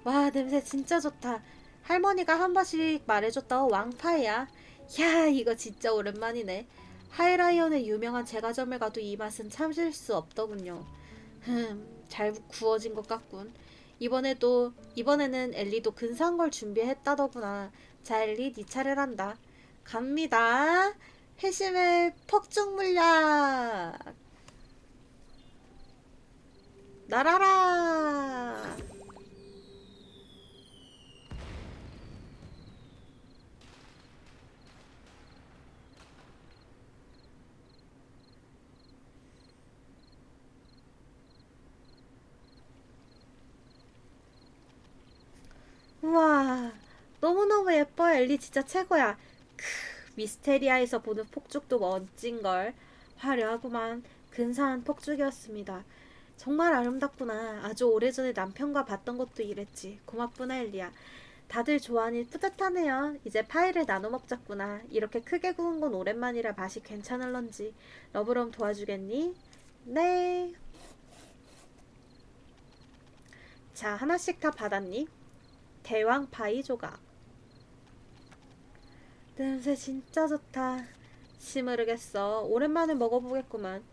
와 냄새 진짜 좋다. 할머니가 한 번씩 말해줬다. 왕파이야. 야 이거 진짜 오랜만이네. 하이라이언의 유명한 제과점을 가도 이 맛은 참을 수 없더군요. 잘 구워진 것 같군. 이번에는 엘리도 근사한 걸 준비했다더구나. 자 엘리 네 차례란다. 갑니다. 회심의 폭죽 물약 날아라. 우와, 너무너무 예뻐. 엘리 진짜 최고야. 크, 미스테리아에서 보는 폭죽도 멋진걸. 화려하구만. 근사한 폭죽이었습니다. 정말 아름답구나. 아주 오래전에 남편과 봤던 것도 이랬지. 고맙구나, 엘리야. 다들 좋아하니 뿌듯하네요. 이제 파이를 나눠 먹자꾸나. 이렇게 크게 구운 건 오랜만이라 맛이 괜찮을런지. 러브럼 도와주겠니? 네. 자, 하나씩 다 받았니? 대왕 파이 조각. 냄새 진짜 좋다. 시무르겠어. 오랜만에 먹어보겠구만.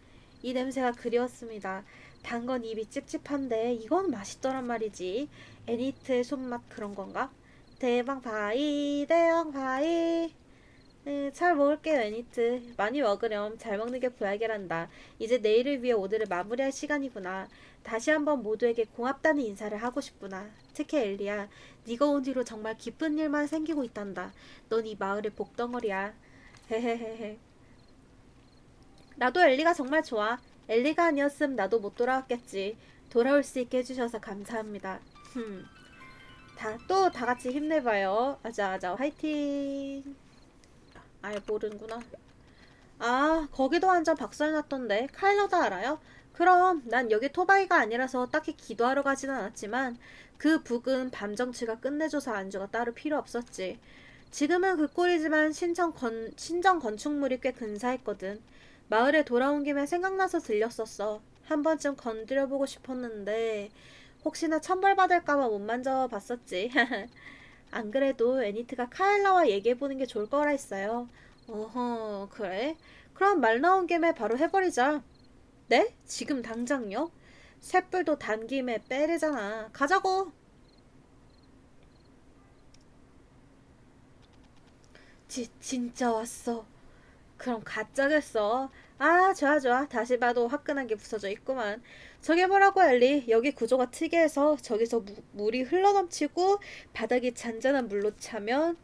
이 냄새가 그리웠습니다. 단 건 입이 찝찝한데 이건 맛있더란 말이지. 애니트의 손맛 그런 건가? 대왕 파이, 대왕 파이. 네, 잘 먹을게요, 애니트. 많이 먹으렴. 잘 먹는 게 보약이란다. 이제 내일을 위해 오늘을 마무리할 시간이구나. 다시 한번 모두에게 고맙다는 인사를 하고 싶구나. 특히 엘리야. 네가 온 뒤로 정말 기쁜 일만 생기고 있단다. 넌 이 마을의 복덩어리야. 헤헤헤헤. 나도 엘리가 정말 좋아. 엘리가 아니었음 나도 못 돌아왔겠지. 돌아올 수 있게 해주셔서 감사합니다. 또 다 같이 힘내봐요. 아자아자 화이팅. 아예 모르는구나. 아, 거기도 완전 박살났던데. 카일러도 알아요? 그럼 난 여기 토바이가 아니라서 딱히 기도하러 가진 않았지만 그 북은 밤 정치가 끝내줘서 안주가 따로 필요 없었지. 지금은 그 꼴이지만 신정 건축물이 꽤 근사했거든. 마을에 돌아온 김에 생각나서 들렸었어. 한 번쯤 건드려보고 싶었는데 혹시나 천벌받을까봐 못 만져봤었지. 안 그래도 애니트가 카일라와 얘기해보는 게 좋을 거라 했어요. 어허, 그래? 그럼 말 나온 김에 바로 해버리자. 네? 지금 당장요? 쇳불도 단 김에 빼래잖아. 가자고. 진짜 왔어. 그럼 가짜겠어. 아, 좋아, 좋아. 다시 봐도 화끈하게 부서져 있구만. 저게 뭐라고, 엘리? 여기 구조가 특이해서 저기서 물이 흘러넘치고 바닥이 잔잔한 물로 차면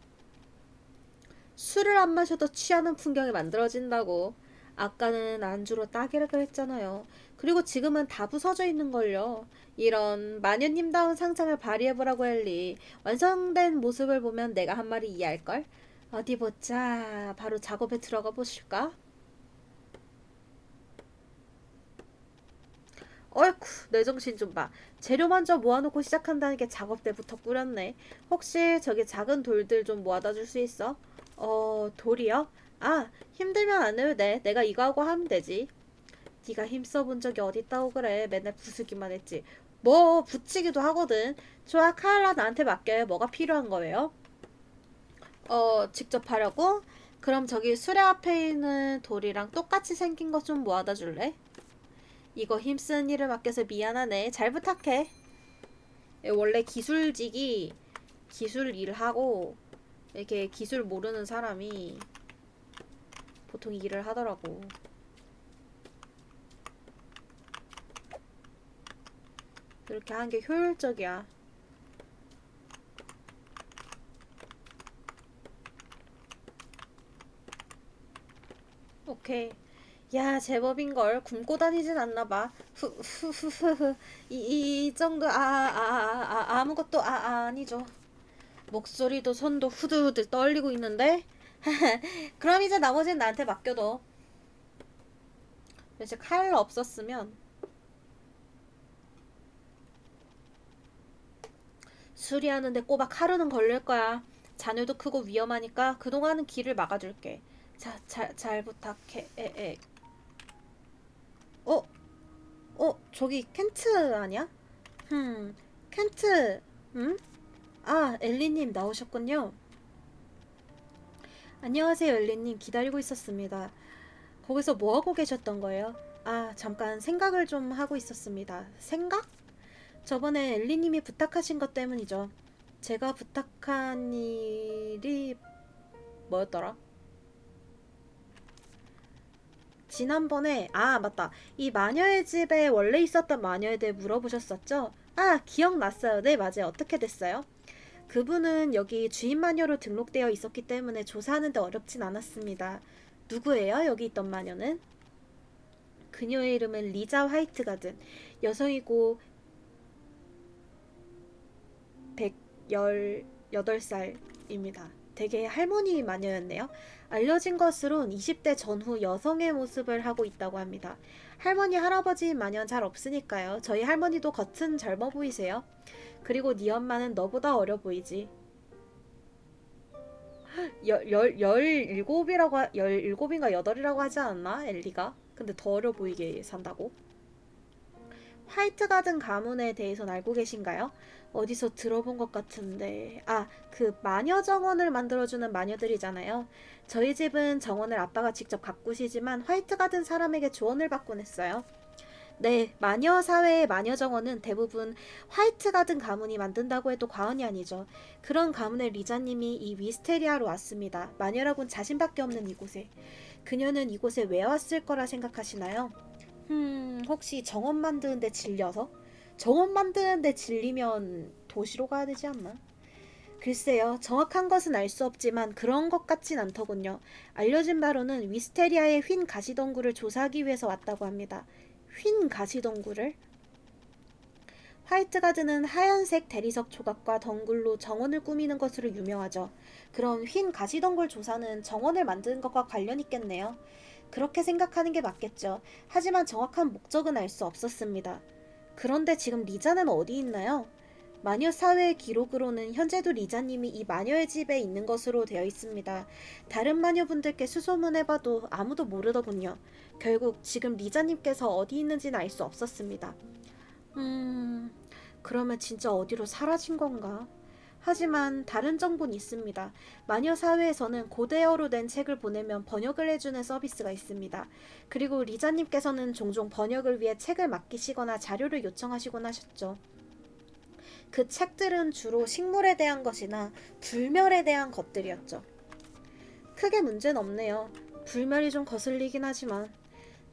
술을 안 마셔도 취하는 풍경이 만들어진다고. 아까는 안주로 딱이라 그랬잖아요. 그리고 지금은 다 부서져 있는걸요. 이런 마녀님다운 상상을 발휘해보라고, 엘리. 완성된 모습을 보면 내가 한 말이 이해할걸? 어디 보자. 바로 작업에 들어가 보실까? 어이쿠, 내 정신 좀 봐. 재료 먼저 모아놓고 시작한다는 게 작업 때부터 꾸렸네. 혹시 저기 작은 돌들 좀 모아다 줄 수 있어? 돌이요? 아, 힘들면 안 해도 돼. 내가 이거 하고 하면 되지. 네가 힘써본 적이 어딨다고 그래. 맨날 부수기만 했지. 뭐 붙이기도 하거든. 좋아, 카일라 나한테 맡겨요. 뭐가 필요한 거예요? 직접 하려고? 그럼 저기 수레 앞에 있는 돌이랑 똑같이 생긴 것 좀 모아다 줄래? 이거 힘쓰는 일을 맡겨서 미안하네. 잘 부탁해. 원래 기술직이 기술 일하고 이렇게 기술 모르는 사람이 보통 일을 하더라고. 그렇게 하는 게 효율적이야. 오케이. 야, 제법인걸. 굶고 다니진 않나봐. 후후후후. 이 정도, 아무것도, 아니죠. 목소리도 손도 후들후들 떨리고 있는데? 그럼 이제 나머지는 나한테 맡겨둬. 이제 칼 없었으면 수리하는데 꼬박 하루는 걸릴 거야. 자녀도 크고 위험하니까 그동안은 길을 막아줄게. 자, 잘 부탁해. 어, 저기 켄트 아니야? 켄트. 응? 아, 엘리님 나오셨군요. 안녕하세요, 엘리님. 기다리고 있었습니다. 거기서 뭐 하고 계셨던 거예요? 아, 잠깐 생각을 좀 하고 있었습니다. 생각? 저번에 엘리님이 부탁하신 것 때문이죠. 제가 부탁한 일이 뭐였더라? 지난번에, 아, 맞다. 이 마녀의 집에 원래 있었던 마녀에 대해 물어보셨었죠? 아, 기억났어요. 네, 맞아요. 어떻게 됐어요? 그분은 여기 주인 마녀로 등록되어 있었기 때문에 조사하는데 어렵진 않았습니다. 누구예요? 여기 있던 마녀는? 그녀의 이름은 리자 화이트가든. 여성이고 118살입니다. 되게 할머니 마녀였네요. 알려진 것으론 20대 전후 여성의 모습을 하고 있다고 합니다. 할머니, 할아버지 마녀는 잘 없으니까요. 저희 할머니도 겉은 젊어 보이세요. 그리고 네 엄마는 너보다 어려 보이지. 17인가 8이라고 하지 않았나? 엘리가? 근데 더 어려 보이게 산다고? 화이트 가든 가문에 대해서는 알고 계신가요? 어디서 들어본 것 같은데. 아, 그 마녀 정원을 만들어주는 마녀들이잖아요. 저희 집은 정원을 아빠가 직접 가꾸시지만 화이트 가든 사람에게 조언을 받곤 했어요. 네, 마녀 사회의 마녀 정원은 대부분 화이트 가든 가문이 만든다고 해도 과언이 아니죠. 그런 가문의 리자님이 이 위스테리아로 왔습니다. 마녀라곤 자신밖에 없는 이곳에. 그녀는 이곳에 왜 왔을 거라 생각하시나요? 혹시 정원 만드는데 질려서? 정원 만드는데 질리면 도시로 가야 되지 않나? 글쎄요, 정확한 것은 알 수 없지만 그런 것 같진 않더군요. 알려진 바로는 위스테리아의 휜 가시덩굴을 조사하기 위해서 왔다고 합니다. 휜 가시덩굴을? 화이트 가든은 하얀색 대리석 조각과 덩굴로 정원을 꾸미는 것으로 유명하죠. 그럼 휜 가시덩굴 조사는 정원을 만드는 것과 관련 있겠네요. 그렇게 생각하는 게 맞겠죠. 하지만 정확한 목적은 알 수 없었습니다. 그런데 지금 리자는 어디 있나요? 마녀 사회의 기록으로는 현재도 리자님이 이 마녀의 집에 있는 것으로 되어 있습니다. 다른 마녀분들께 수소문해봐도 아무도 모르더군요. 결국 지금 리자님께서 어디 있는지는 알 수 없었습니다. 그러면 진짜 어디로 사라진 건가? 하지만 다른 정보는 있습니다. 마녀 사회에서는 고대어로 된 책을 보내면 번역을 해주는 서비스가 있습니다. 그리고 리자님께서는 종종 번역을 위해 책을 맡기시거나 자료를 요청하시곤 하셨죠. 그 책들은 주로 식물에 대한 것이나 불멸에 대한 것들이었죠. 크게 문제는 없네요. 불멸이 좀 거슬리긴 하지만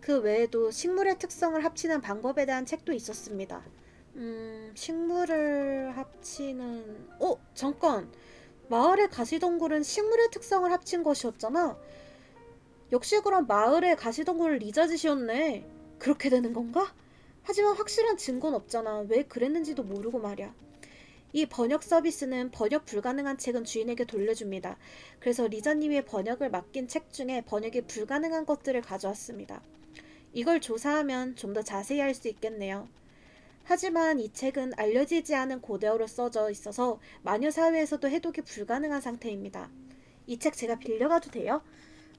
그 외에도 식물의 특성을 합치는 방법에 대한 책도 있었습니다. 식물을 합치는... 잠깐! 마을의 가시덩굴은 식물의 특성을 합친 것이었잖아. 역시 그럼 마을의 가시덩굴을 리자짓이었네. 그렇게 되는 건가? 하지만 확실한 증거는 없잖아. 왜 그랬는지도 모르고 말이야. 이 번역 서비스는 번역 불가능한 책은 주인에게 돌려줍니다. 그래서 리자님이 번역을 맡긴 책 중에 번역이 불가능한 것들을 가져왔습니다. 이걸 조사하면 좀 더 자세히 알 수 있겠네요. 하지만 이 책은 알려지지 않은 고대어로 써져 있어서 마녀 사회에서도 해독이 불가능한 상태입니다. 이 책 제가 빌려가도 돼요?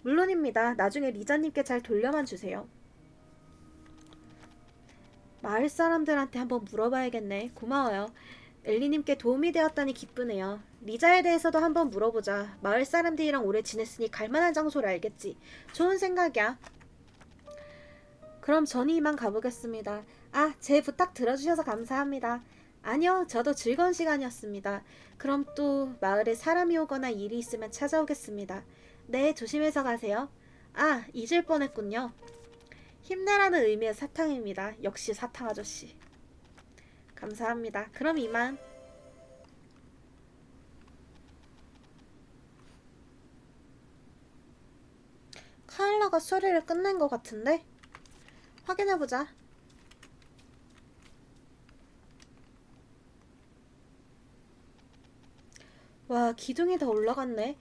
물론입니다. 나중에 리자님께 잘 돌려만 주세요. 마을 사람들한테 한번 물어봐야겠네. 고마워요. 엘리님께 도움이 되었다니 기쁘네요. 리자에 대해서도 한번 물어보자. 마을 사람들이랑 오래 지냈으니 갈만한 장소를 알겠지. 좋은 생각이야. 그럼 저는 이만 가보겠습니다. 제 부탁 들어주셔서 감사합니다. 아니요, 저도 즐거운 시간이었습니다. 그럼 또 마을에 사람이 오거나 일이 있으면 찾아오겠습니다. 네, 조심해서 가세요. 잊을 뻔했군요. 힘내라는 의미의 사탕입니다. 역시 사탕 아저씨. 감사합니다. 그럼 이만. 카일라가 수리를 끝낸 것 같은데? 확인해보자. 와, 기둥이 다 올라갔네.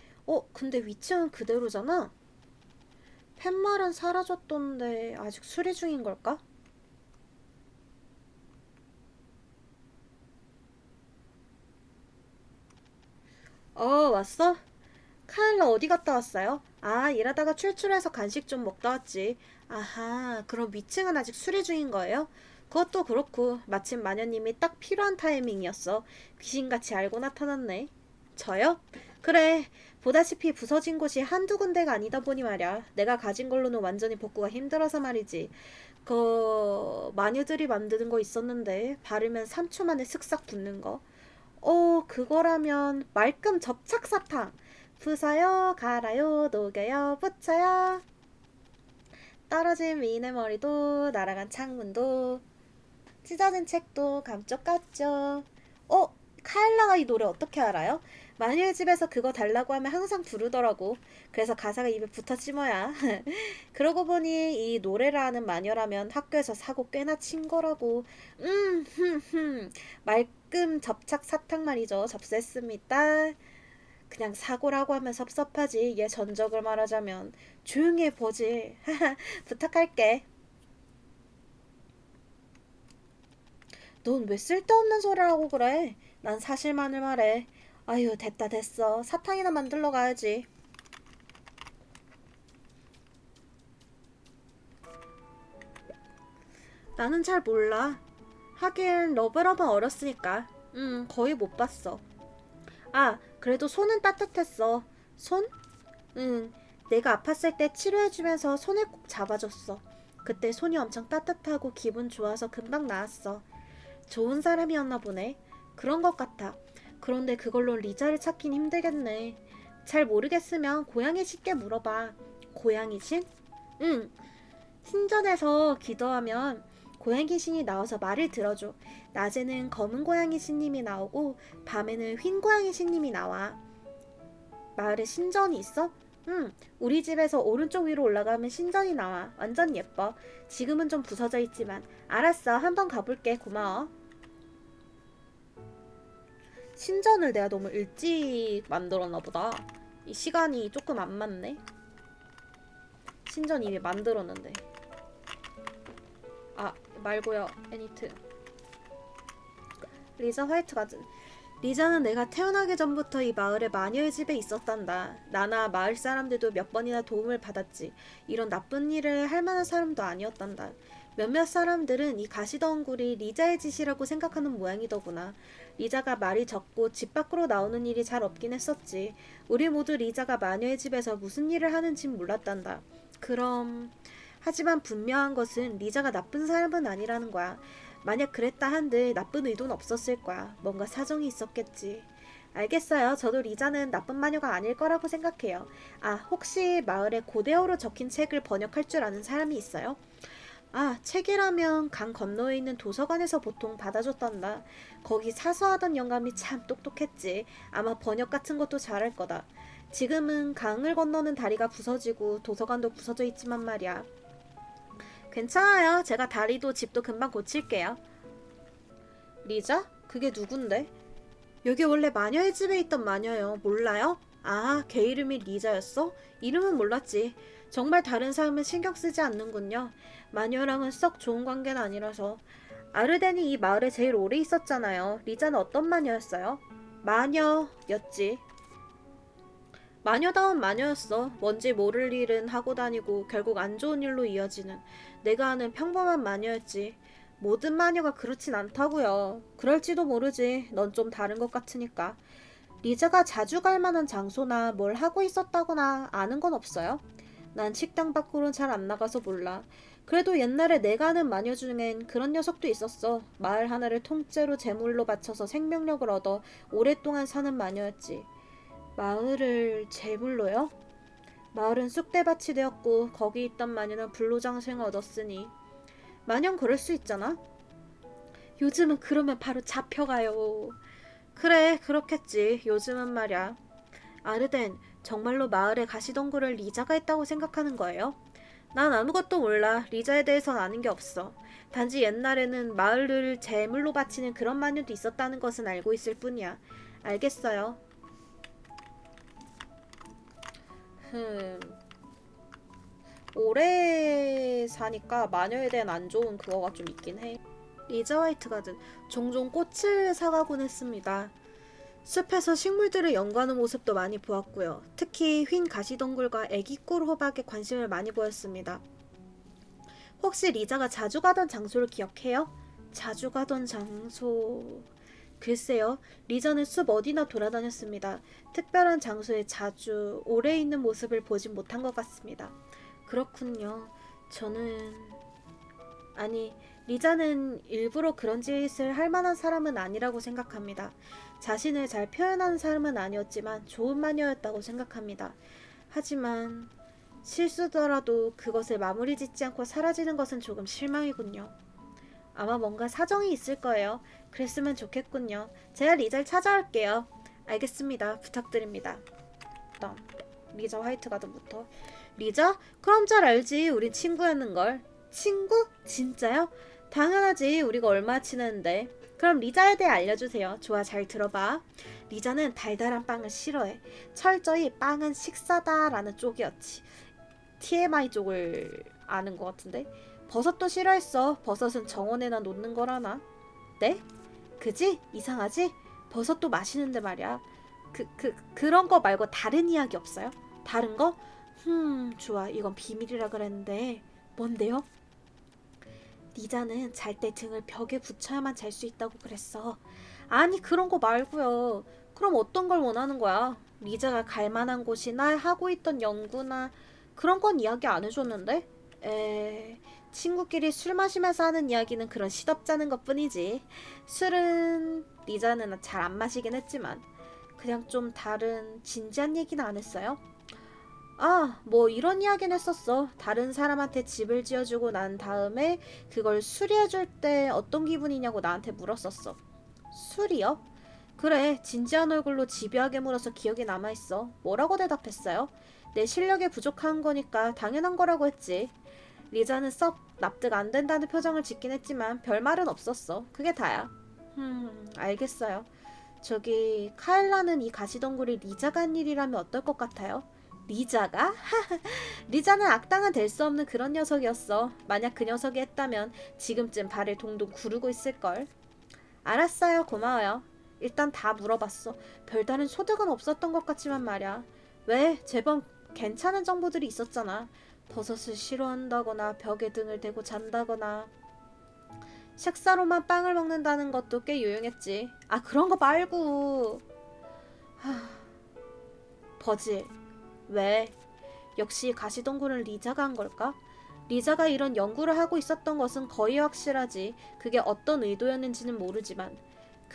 근데 위치는 그대로잖아? 팻말은 사라졌던데 아직 수리 중인 걸까? 왔어? 카일라 어디 갔다 왔어요? 일하다가 출출해서 간식 좀 먹다 왔지. 아하, 그럼 위층은 아직 수리 중인 거예요? 그것도 그렇고 마침 마녀님이 딱 필요한 타이밍이었어. 귀신같이 알고 나타났네. 저요? 그래, 보다시피 부서진 곳이 한두 군데가 아니다 보니 말야. 내가 가진 걸로는 완전히 복구가 힘들어서 말이지. 마녀들이 만드는 거 있었는데 바르면 3초 만에 슥싹 붙는 거. 그거라면 말끔 접착사탕. 부숴요, 갈아요, 녹여요, 붙여요. 떨어진 미인의 머리도, 날아간 창문도, 찢어진 책도 감쪽 같죠. 카일라가 이 노래 어떻게 알아요? 마녀의 집에서 그거 달라고 하면 항상 부르더라고. 그래서 가사가 입에 붙었지 뭐야. 그러고 보니 이 노래를 아는 마녀라면 학교에서 사고 꽤나 친 거라고. 말끔 접착 사탕 말이죠. 접수했습니다. 그냥 사고라고 하면 섭섭하지. 얘 전적을 말하자면. 조용히 해보지. 부탁할게. 넌 왜 쓸데없는 소리를 하고 그래? 난 사실만을 말해. 아유, 됐다 됐어. 사탕이나 만들러 가야지. 나는 잘 몰라. 하긴 러브러브 어렸으니까. 거의 못 봤어. 그래도 손은 따뜻했어. 손? 응, 내가 아팠을 때 치료해주면서 손을 꼭 잡아줬어. 그때 손이 엄청 따뜻하고 기분 좋아서 금방 나았어. 좋은 사람이었나 보네. 그런 것 같아. 그런데 그걸로 리자를 찾긴 힘들겠네. 잘 모르겠으면 고양이 신께 물어봐. 고양이 신? 응. 신전에서 기도하면 고양이 신이 나와서 말을 들어줘. 낮에는 검은 고양이 신님이 나오고 밤에는 흰 고양이 신님이 나와. 마을에 신전이 있어? 응. 우리 집에서 오른쪽 위로 올라가면 신전이 나와. 완전 예뻐. 지금은 좀 부서져 있지만. 알았어. 한번 가볼게. 고마워. 신전을 내가 너무 일찍 만들었나 보다. 이 시간이 조금 안 맞네. 신전 이미 만들었는데. 말고요. 애니트. 리자 화이트 가든. 리자는 내가 태어나기 전부터 이 마을의 마녀의 집에 있었단다. 나나 마을 사람들도 몇 번이나 도움을 받았지. 이런 나쁜 일을 할 만한 사람도 아니었단다. 몇몇 사람들은 이 가시덩굴이 리자의 짓이라고 생각하는 모양이더구나. 리자가 말이 적고 집 밖으로 나오는 일이 잘 없긴 했었지. 우리 모두 리자가 마녀의 집에서 무슨 일을 하는진 몰랐단다. 그럼... 하지만 분명한 것은 리자가 나쁜 사람은 아니라는 거야. 만약 그랬다 한들 나쁜 의도는 없었을 거야. 뭔가 사정이 있었겠지. 알겠어요. 저도 리자는 나쁜 마녀가 아닐 거라고 생각해요. 아, 혹시 마을에 고대어로 적힌 책을 번역할 줄 아는 사람이 있어요? 아, 책이라면 강 건너에 있는 도서관에서 보통 받아줬단다. 거기 사서하던 영감이 참 똑똑했지. 아마 번역 같은 것도 잘할 거다. 지금은 강을 건너는 다리가 부서지고 도서관도 부서져 있지만 말이야. 괜찮아요. 제가 다리도 집도 금방 고칠게요. 리자? 그게 누군데? 여기 원래 마녀의 집에 있던 마녀요. 몰라요? 아, 걔 이름이 리자였어? 이름은 몰랐지. 정말 다른 사람은 신경 쓰지 않는군요. 마녀랑은 썩 좋은 관계는 아니라서. 아르덴이 이 마을에 제일 오래 있었잖아요. 리자는 어떤 마녀였어요? 마녀였지. 마녀다운 마녀였어. 뭔지 모를 일은 하고 다니고 결국 안 좋은 일로 이어지는 내가 아는 평범한 마녀였지. 모든 마녀가 그렇진 않다고요. 그럴지도 모르지. 넌 좀 다른 것 같으니까. 리자가 자주 갈 만한 장소나 뭘 하고 있었다거나 아는 건 없어요? 난 식당 밖으로는 잘 안 나가서 몰라. 그래도 옛날에 내가 아는 마녀 중엔 그런 녀석도 있었어. 마을 하나를 통째로 제물로 바쳐서 생명력을 얻어 오랫동안 사는 마녀였지. 마을을 제물로요? 마을은 쑥대밭이 되었고 거기 있던 마녀는 불로장생을 얻었으니 마냥 그럴 수 있잖아. 요즘은 그러면 바로 잡혀가요. 그래, 그렇겠지. 요즘은 말야. 아르덴, 정말로 마을에 가시덤굴을 리자가 했다고 생각하는 거예요? 난 아무것도 몰라. 리자에 대해선 아는 게 없어. 단지 옛날에는 마을을 제물로 바치는 그런 마녀도 있었다는 것은 알고 있을 뿐이야. 알겠어요. 흠. 오래 사니까 마녀에 대한 안 좋은 그거가 좀 있긴 해. 리자 화이트 가든 종종 꽃을 사가곤 했습니다. 숲에서 식물들을 연구하는 모습도 많이 보았고요. 특히 휜 가시덩굴과 애기꿀 호박에 관심을 많이 보였습니다. 혹시 리자가 자주 가던 장소를 기억해요? 자주 가던 장소... 글쎄요. 리자는 숲 어디나 돌아다녔습니다. 특별한 장소에 자주 오래 있는 모습을 보진 못한 것 같습니다. 그렇군요. 저는... 아니, 리자는 일부러 그런 짓을 할 만한 사람은 아니라고 생각합니다. 자신을 잘 표현하는 사람은 아니었지만 좋은 마녀였다고 생각합니다. 하지만 실수더라도 그것을 마무리 짓지 않고 사라지는 것은 조금 실망이군요. 아마 뭔가 사정이 있을 거예요. 그랬으면 좋겠군요. 제가 리자를 찾아올게요. 알겠습니다. 부탁드립니다. 다음 리자 화이트 가든부터. 리자? 그럼 잘 알지. 우린 친구였는걸. 친구? 진짜요? 당연하지. 우리가 얼마나 친했는데. 그럼 리자에 대해 알려주세요. 좋아, 잘 들어봐. 리자는 달달한 빵을 싫어해. 철저히 빵은 식사다 라는 쪽이었지. TMI 쪽을 아는 것 같은데. 버섯도 싫어했어. 버섯은 정원에나 놓는 거라나. 네? 그지? 이상하지? 버섯도 맛있는데 말이야. 그런 거 말고 다른 이야기 없어요? 다른 거? 좋아. 이건 비밀이라 그랬는데. 뭔데요? 리자는 잘 때 등을 벽에 붙여야만 잘 수 있다고 그랬어. 아니, 그런 거 말고요. 그럼 어떤 걸 원하는 거야? 리자가 갈 만한 곳이나 하고 있던 연구나 그런 건 이야기 안 해줬는데? 친구끼리 술 마시면서 하는 이야기는 그런 시덥잖은 것 뿐이지. 술은 리자는 잘 안 마시긴 했지만 그냥 좀 다른 진지한 얘기는 안 했어요? 아, 뭐 이런 이야기는 했었어. 다른 사람한테 집을 지어주고 난 다음에 그걸 수리해줄 때 어떤 기분이냐고 나한테 물었었어. 수리요? 그래, 진지한 얼굴로 집요하게 물어서 기억에 남아있어. 뭐라고 대답했어요? 내 실력에 부족한 거니까 당연한 거라고 했지. 리자는 썩 납득 안 된다는 표정을 짓긴 했지만 별말은 없었어. 그게 다야. 알겠어요. 저기 카일라는 이 가시덩굴이 리자가 한 일이라면 어떨 것 같아요? 리자가? 리자는 악당은 될 수 없는 그런 녀석이었어. 만약 그 녀석이 했다면 지금쯤 발을 동동 구르고 있을걸. 알았어요. 고마워요. 일단 다 물어봤어. 별다른 소득은 없었던 것 같지만 말야. 왜? 제법 괜찮은 정보들이 있었잖아. 버섯을 싫어한다거나 벽에 등을 대고 잔다거나 식사로만 빵을 먹는다는 것도 꽤 유용했지. 아, 그런 거 말고. 버질. 왜? 역시 가시덩굴은 리자가 한 걸까? 리자가 이런 연구를 하고 있었던 것은 거의 확실하지. 그게 어떤 의도였는지는 모르지만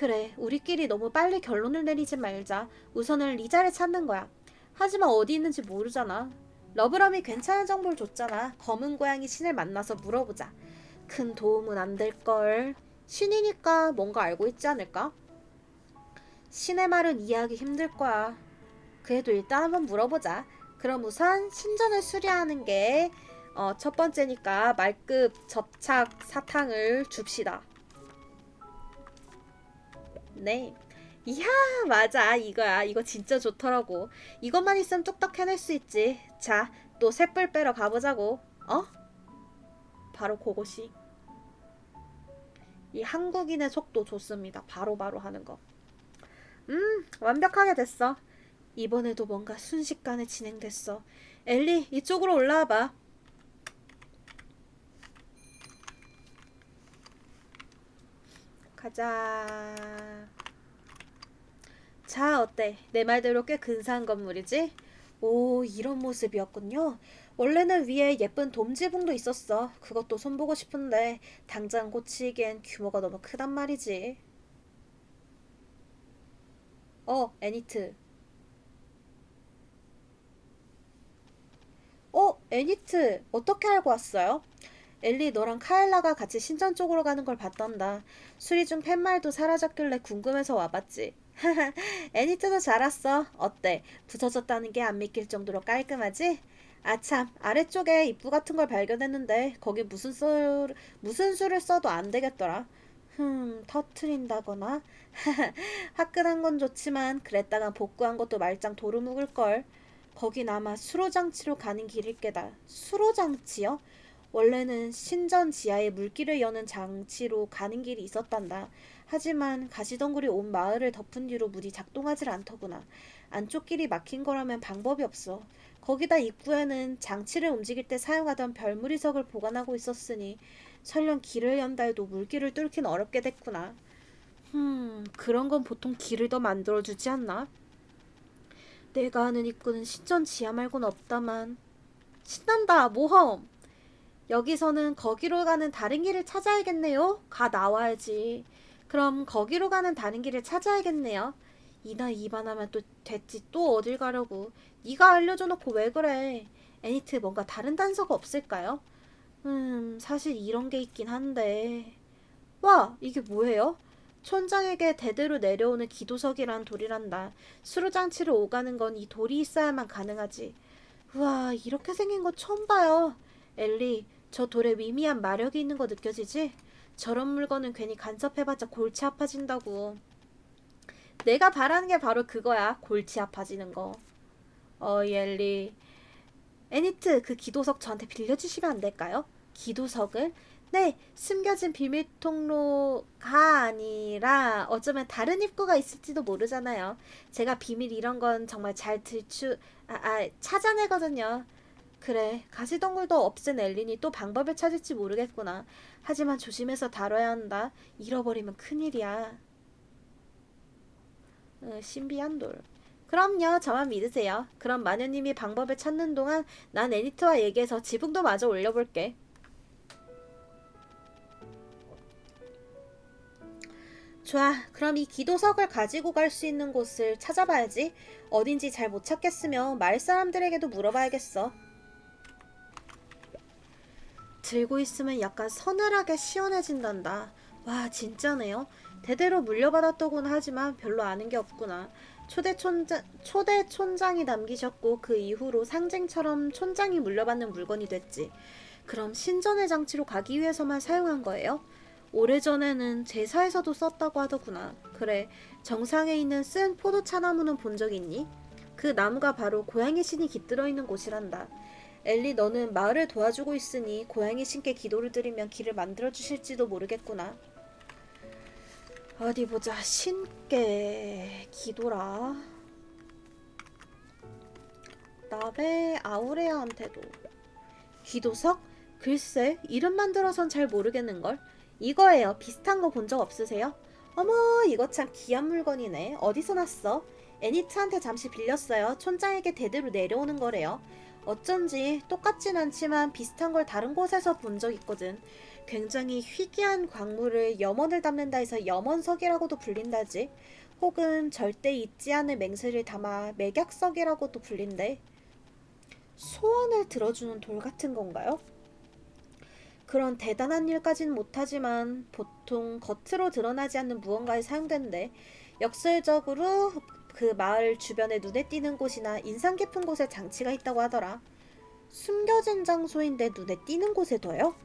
그래, 우리끼리 너무 빨리 결론을 내리지 말자. 우선은 리자를 찾는 거야. 하지만 어디 있는지 모르잖아. 러브럼이 괜찮은 정보를 줬잖아. 검은 고양이 신을 만나서 물어보자. 큰 도움은 안 될걸. 신이니까 뭔가 알고 있지 않을까? 신의 말은 이해하기 힘들 거야. 그래도 일단 한번 물어보자. 그럼 우선 신전을 수리하는 게 첫 번째니까 말급 접착 사탕을 줍시다. 네. 이야, 맞아. 이거야. 이거 진짜 좋더라고. 이것만 있으면 뚝딱 해낼 수 있지. 자, 또 쇳불 빼러 가보자고. 어? 바로 그것이. 이 한국인의 속도 좋습니다. 바로바로 하는 거. 완벽하게 됐어. 이번에도 뭔가 순식간에 진행됐어. 엘리, 이쪽으로 올라와봐. 가자. 자, 어때? 내 말대로 꽤 근사한 건물이지? 오, 이런 모습이었군요. 원래는 위에 예쁜 돔지붕도 있었어. 그것도 손보고 싶은데 당장 고치기엔 규모가 너무 크단 말이지. 애니트. 애니트. 어떻게 알고 왔어요? 엘리 너랑 카엘라가 같이 신전 쪽으로 가는 걸 봤단다. 수리 중 팻말도 사라졌길래 궁금해서 와봤지. 애니트도 잘 왔어. 어때? 부서졌다는 게 안 믿길 정도로 깔끔하지? 아참, 아래쪽에 입구 같은 걸 발견했는데 거기 무슨 수를 써도 안 되겠더라. 터트린다거나? 화끈한 건 좋지만 그랬다가 복구한 것도 말짱 도루묵을걸. 거긴 아마 수로장치로 가는 길일 게다. 수로장치요? 원래는 신전 지하에 물길을 여는 장치로 가는 길이 있었단다. 하지만 가시덩굴이 온 마을을 덮은 뒤로 문이 작동하질 않더구나. 안쪽 길이 막힌 거라면 방법이 없어. 거기다 입구에는 장치를 움직일 때 사용하던 별무리석을 보관하고 있었으니 설령 길을 연다 해도 물길을 뚫긴 어렵게 됐구나. 그런 건 보통 길을 더 만들어주지 않나? 내가 아는 입구는 신전 지하 말고는 없다만. 신난다, 모험! 여기서는 거기로 가는 다른 길을 찾아야겠네요. 가 나와야지. 그럼 거기로 가는 다른 길을 찾아야겠네요. 이나 이반하면 또 됐지. 또 어딜 가려고. 네가 알려줘 놓고 왜 그래. 애니트 뭔가 다른 단서가 없을까요? 사실 이런 게 있긴 한데. 와, 이게 뭐예요? 촌장에게 대대로 내려오는 기도석이란 돌이란다. 수로장치를 오가는 건 이 돌이 있어야만 가능하지. 우와, 이렇게 생긴 거 처음 봐요. 엘리, 저 돌에 미미한 마력이 있는 거 느껴지지? 저런 물건은 괜히 간섭해봤자 골치 아파진다고. 내가 바라는 게 바로 그거야. 골치 아파지는 거. 엘리. 애니트, 그 기도석 저한테 빌려주시면 안 될까요? 기도석을? 네, 숨겨진 비밀 통로가 아니라 어쩌면 다른 입구가 있을지도 모르잖아요. 제가 비밀 이런 건 정말 잘 찾아내거든요. 그래, 가시덩굴도 없앤 엘린이 또 방법을 찾을지 모르겠구나. 하지만 조심해서 다뤄야 한다. 잃어버리면 큰일이야. 신비한 돌. 그럼요, 저만 믿으세요. 그럼 마녀님이 방법을 찾는 동안 난 애니트와 얘기해서 지붕도 마저 올려볼게. 좋아, 그럼 이 기도석을 가지고 갈 수 있는 곳을 찾아봐야지. 어딘지 잘 못 찾겠으면 마을 사람들에게도 물어봐야겠어. 들고 있으면 약간 서늘하게 시원해진단다. 와, 진짜네요. 대대로 물려받았더군 하지만 별로 아는 게 없구나. 초대 촌장이 남기셨고 그 이후로 상징처럼 촌장이 물려받는 물건이 됐지. 그럼 신전의 장치로 가기 위해서만 사용한 거예요? 오래전에는 제사에서도 썼다고 하더구나. 그래, 정상에 있는 쓴 포도차 나무는 본 적 있니? 그 나무가 바로 고양이 신이 깃들어 있는 곳이란다. 엘리, 너는 마을을 도와주고 있으니 고양이 신께 기도를 드리면 길을 만들어 주실지도 모르겠구나. 어디 보자. 신께 기도라. 나베 아우레아한테도. 기도석? 글쎄, 이름만 들어선 잘 모르겠는걸. 이거예요. 비슷한 거 본 적 없으세요? 어머, 이거 참 귀한 물건이네. 어디서 났어? 애니트한테 잠시 빌렸어요. 촌장에게 대대로 내려오는 거래요. 어쩐지 똑같진 않지만 비슷한 걸 다른 곳에서 본 적 있거든. 굉장히 희귀한 광물을 염원을 담는다 해서 염원석이라고도 불린다지. 혹은 절대 잊지 않을 맹세를 담아 맥약석이라고도 불린대. 소원을 들어주는 돌 같은 건가요? 그런 대단한 일까진 못하지만 보통 겉으로 드러나지 않는 무언가에 사용되는데, 역설적으로 그 마을 주변에 눈에 띄는 곳이나 인상 깊은 곳에 장치가 있다고 하더라. 숨겨진 장소인데 눈에 띄는 곳에 둬요?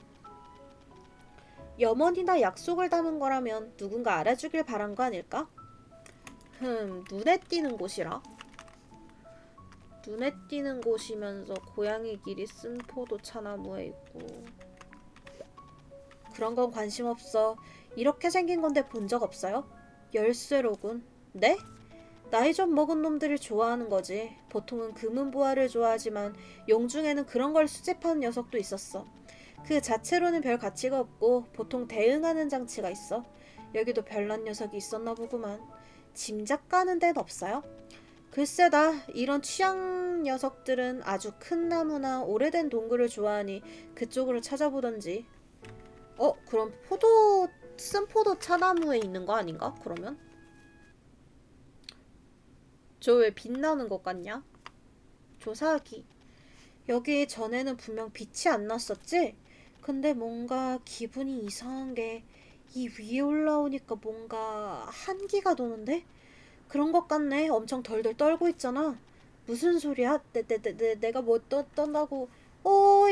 염원이나 약속을 담은 거라면 누군가 알아주길 바란 거 아닐까? 눈에 띄는 곳이라? 눈에 띄는 곳이면서 고양이 길이 쓴 포도 차나무에 있고. 그런 건 관심 없어. 이렇게 생긴 건데 본 적 없어요? 열쇠로군. 네? 나이 좀 먹은 놈들이 좋아하는 거지. 보통은 금은보화를 좋아하지만 용중에는 그런 걸 수집하는 녀석도 있었어. 그 자체로는 별 가치가 없고 보통 대응하는 장치가 있어. 여기도 별난 녀석이 있었나 보구만. 짐작 가는 데는 없어요? 글쎄다, 이런 취향 녀석들은 아주 큰 나무나 오래된 동굴을 좋아하니 그쪽으로 찾아보던지. 그럼 쓴 포도 차나무에 있는 거 아닌가? 그러면? 저 왜 빛나는 것 같냐? 조사하기. 여기 전에는 분명 빛이 안 났었지? 근데 뭔가 기분이 이상한 게 이 위에 올라오니까 뭔가 한기가 도는데? 그런 것 같네. 엄청 덜덜 떨고 있잖아. 무슨 소리야? 내가 뭐 떤다고.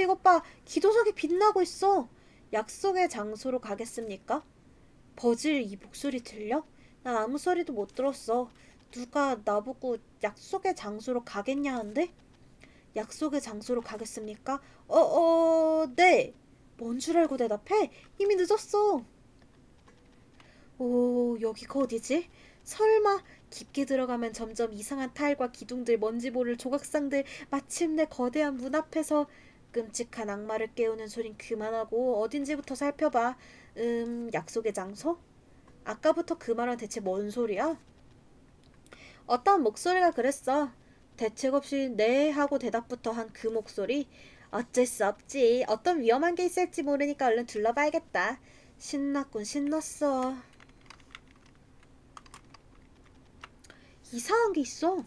이것 봐. 기도석이 빛나고 있어. 약속의 장소로 가겠습니까? 버질 이 목소리 들려? 난 아무 소리도 못 들었어. 누가 나보고 약속의 장소로 가겠냐는데? 약속의 장소로 가겠습니까? 네. 뭔 줄 알고 대답해? 이미 늦었어. 오, 여기가 어디지? 설마 깊게 들어가면 점점 이상한 타일과 기둥들, 먼지 모를 조각상들, 마침내 거대한 문 앞에서. 끔찍한 악마를 깨우는 소린 그만하고 어딘지부터 살펴봐. 약속의 장소? 아까부터 그 말은 대체 뭔 소리야? 어떤 목소리가 그랬어. 대책 없이 네 하고 대답부터 한 그 목소리. 어쩔 수 없지. 어떤 위험한 게 있을지 모르니까 얼른 둘러봐야겠다. 신났군, 신났어. 이상한 게 있어.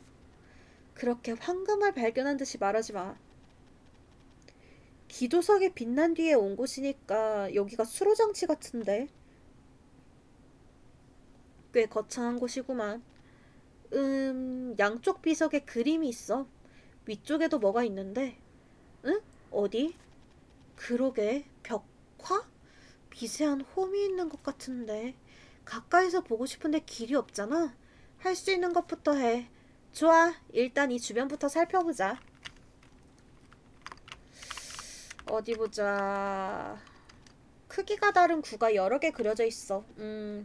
그렇게 황금을 발견한 듯이 말하지 마. 기도석이 빛난 뒤에 온 곳이니까 여기가 수로장치 같은데. 꽤 거창한 곳이구만. 양쪽 비석에 그림이 있어. 위쪽에도 뭐가 있는데. 응? 어디? 그러게, 벽화? 미세한 홈이 있는 것 같은데. 가까이서 보고 싶은데 길이 없잖아. 할 수 있는 것부터 해. 좋아, 일단 이 주변부터 살펴보자. 어디 보자. 크기가 다른 구가 여러 개 그려져 있어.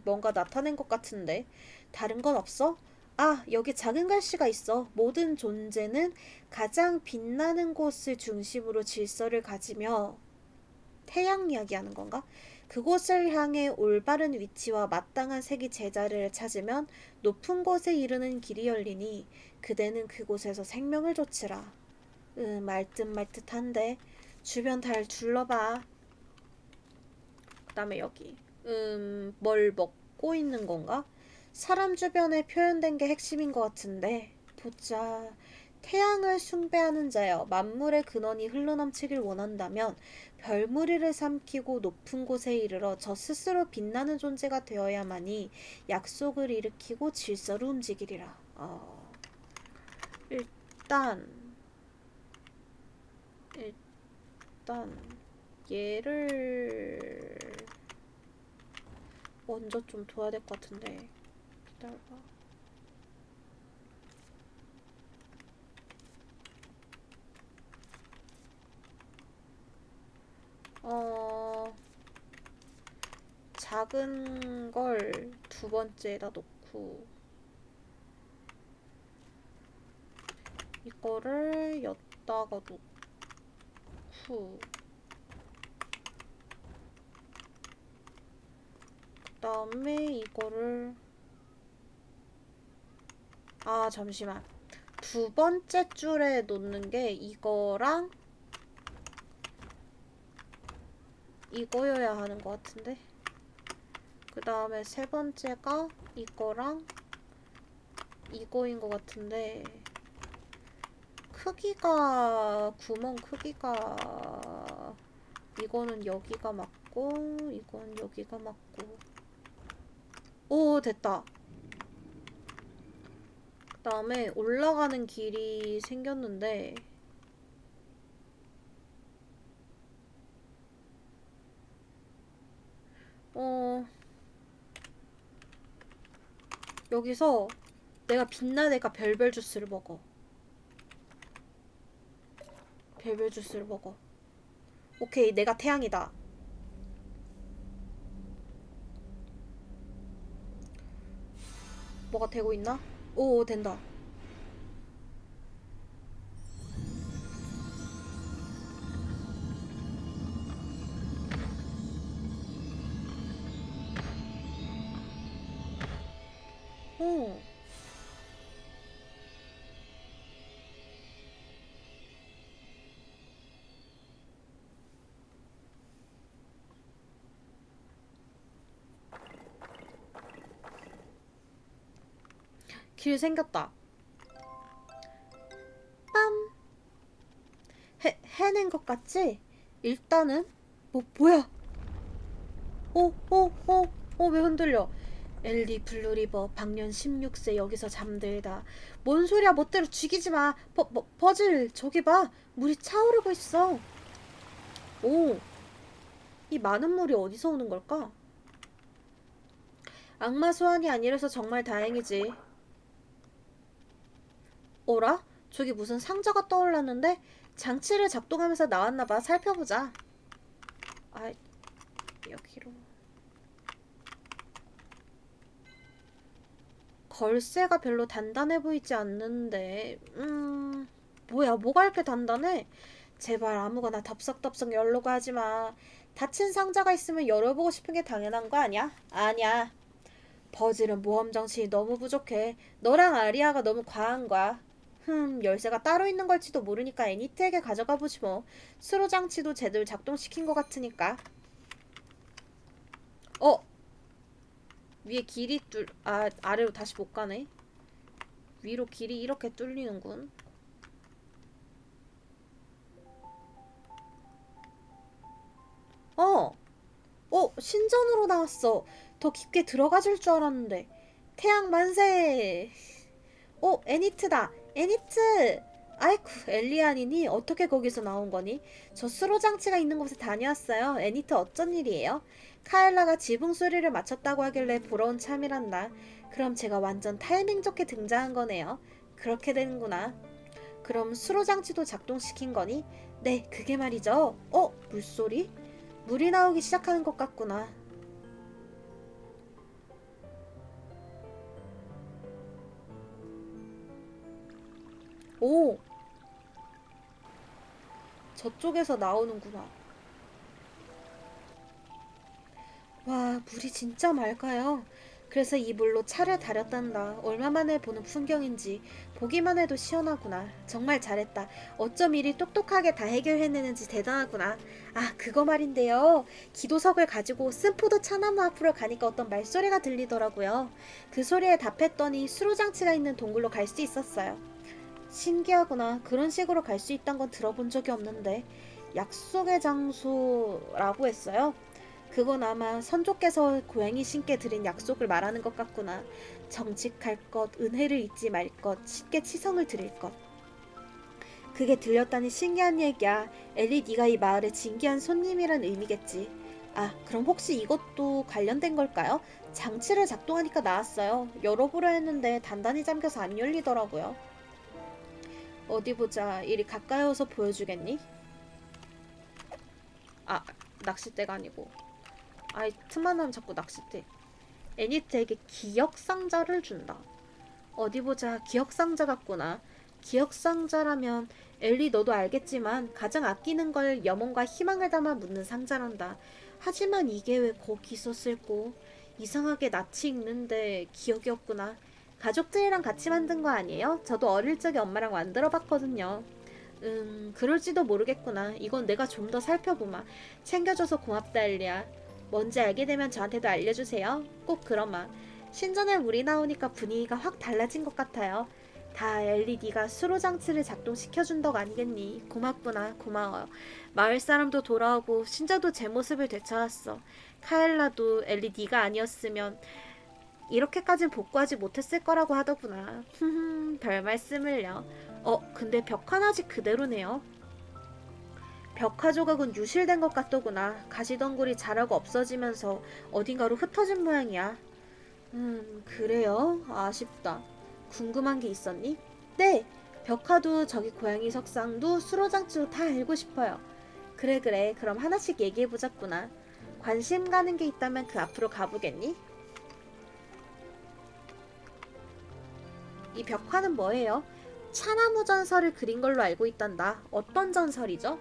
뭔가 나타낸 것 같은데. 다른 건 없어? 아, 여기 작은 글씨가 있어. 모든 존재는 가장 빛나는 곳을 중심으로 질서를 가지며. 태양 이야기하는 건가? 그곳을 향해 올바른 위치와 마땅한 색이 제자리를 찾으면 높은 곳에 이르는 길이 열리니 그대는 그곳에서 생명을 좇으라. 말듯말듯한데. 주변 달 둘러봐. 그 다음에 여기 뭘 먹고 있는 건가? 사람 주변에 표현된 게 핵심인 것 같은데. 보자. 태양을 숭배하는 자여, 만물의 근원이 흘러넘치길 원한다면 별무리를 삼키고 높은 곳에 이르러 저 스스로 빛나는 존재가 되어야만이 약속을 일으키고 질서를 움직이리라. 일단 일단 얘를 먼저 좀 둬야 될 것 같은데. 기다려봐. 작은 걸 두 번째에다 놓고 이거를 엿다가 놓고 그 다음에 이거를 잠시만. 두 번째 줄에 놓는 게 이거랑 이거여야 하는 것 같은데. 그 다음에 세 번째가 이거랑 이거인 것 같은데, 크기가, 구멍 크기가, 이거는 여기가 맞고 이건 여기가 맞고. 오, 됐다. 그 다음에 올라가는 길이 생겼는데, 어 여기서 내가 빛난 애가 별별 주스를 먹어. 별별 주스를 먹어. 오케이, 내가 태양이다. 뭐가 되고 있나? 오, 된다. 오, 길 생겼다. 빰. 해낸 것 같지? 일단은 뭐야? 왜 흔들려? 엘리 블루리버 방년 16세 여기서 잠들다. 뭔 소리야, 멋대로 죽이지 마. 퍼즐 저기 봐. 물이 차오르고 있어. 오, 이 많은 물이 어디서 오는 걸까? 악마 소환이 아니라서 정말 다행이지. 어라? 저기 무슨 상자가 떠올랐는데? 장치를 작동하면서 나왔나봐. 살펴보자. 아, 여기로. 걸쇠가 별로 단단해 보이지 않는데, 뭐가 이렇게 단단해? 제발 아무거나 덥석덥석 열려고 하지 마. 닫힌 상자가 있으면 열어보고 싶은 게 당연한 거 아니야? 아니야. 버즐은 모험 정신이 너무 부족해. 너랑 아리아가 너무 과한 거야. 열쇠가 따로 있는 걸지도 모르니까 애니트에게 가져가 보지 뭐. 수로 장치도 제대로 작동시킨 것 같으니까. 어, 위에 길이 아래로 다시 못 가네. 위로 길이 이렇게 뚫리는군. 어, 신전으로 나왔어. 더 깊게 들어가질 줄 알았는데. 태양 만세! 애니트다! 애니트! 아이쿠, 엘리안이니? 어떻게 거기서 나온 거니? 저 수로 장치가 있는 곳에 다녀왔어요. 애니트 어쩐 일이에요? 카엘라가 지붕 소리를 맞췄다고 하길래 보러 온 참이란다. 그럼 제가 완전 타이밍 좋게 등장한 거네요. 그렇게 되는구나. 그럼 수로 장치도 작동시킨 거니? 네, 그게 말이죠. 물소리? 물이 나오기 시작하는 것 같구나. 오, 저쪽에서 나오는구나. 와, 물이 진짜 맑아요. 그래서 이 물로 차를 다렸단다. 얼마만에 보는 풍경인지 보기만 해도 시원하구나. 정말 잘했다. 어쩜 이리 똑똑하게 다 해결해내는지 대단하구나. 아, 그거 말인데요. 기도석을 가지고 쓴포도 차나무 앞으로 가니까 어떤 말소리가 들리더라고요. 그 소리에 답했더니 수로장치가 있는 동굴로 갈 수 있었어요. 신기하구나. 그런 식으로 갈 수 있단 건 들어본 적이 없는데. 약속의 장소라고 했어요. 그건 아마 선조께서 고양이 신께 드린 약속을 말하는 것 같구나. 정직할 것, 은혜를 잊지 말 것, 쉽게 치성을 드릴 것. 그게 들렸다니 신기한 얘기야. 엘리, 네가 이 마을의 진기한 손님이란 의미겠지. 아, 그럼 혹시 이것도 관련된 걸까요? 장치를 작동하니까 나왔어요. 열어보려 했는데 단단히 잠겨서 안 열리더라고요. 어디 보자. 이리 가까이 와서 보여주겠니? 아, 낚싯대가 아니고. 아이, 틈만 나면 자꾸 낚싯대. 애니트에게 기억상자를 준다. 어디 보자. 기억상자 같구나. 기억상자라면 엘리 너도 알겠지만 가장 아끼는 걸 염원과 희망을 담아 묻는 상자란다. 하지만 이게 왜 거기 있었을꼬? 이상하게 낯이 익는데 기억이 없구나. 가족들이랑 같이 만든 거 아니에요? 저도 어릴 적에 엄마랑 만들어 봤거든요. 그럴지도 모르겠구나. 이건 내가 좀 더 살펴보마. 챙겨줘서 고맙다, 엘리야. 뭔지 알게 되면 저한테도 알려주세요. 꼭 그러마. 신전에 물이 나오니까 분위기가 확 달라진 것 같아요. 다 엘리 네가 수로 장치를 작동시켜준 덕 아니겠니? 고맙구나. 고마워요. 마을 사람도 돌아오고 신자도 제 모습을 되찾았어. 카엘라도 엘리 네가 아니었으면 이렇게까진 복구하지 못했을 거라고 하더구나. 별 말씀을요. 근데 벽화 아직 그대로네요. 벽화 조각은 유실된 것 같더구나. 가시덩굴이 자라고 없어지면서 어딘가로 흩어진 모양이야. 그래요? 아쉽다. 궁금한 게 있었니? 네! 벽화도 저기 고양이 석상도 수로장치도 다 알고 싶어요. 그래 그래. 그럼 하나씩 얘기해보자꾸나. 관심 가는 게 있다면 그 앞으로 가보겠니? 이 벽화는 뭐예요? 차나무 전설을 그린 걸로 알고 있단다. 어떤 전설이죠?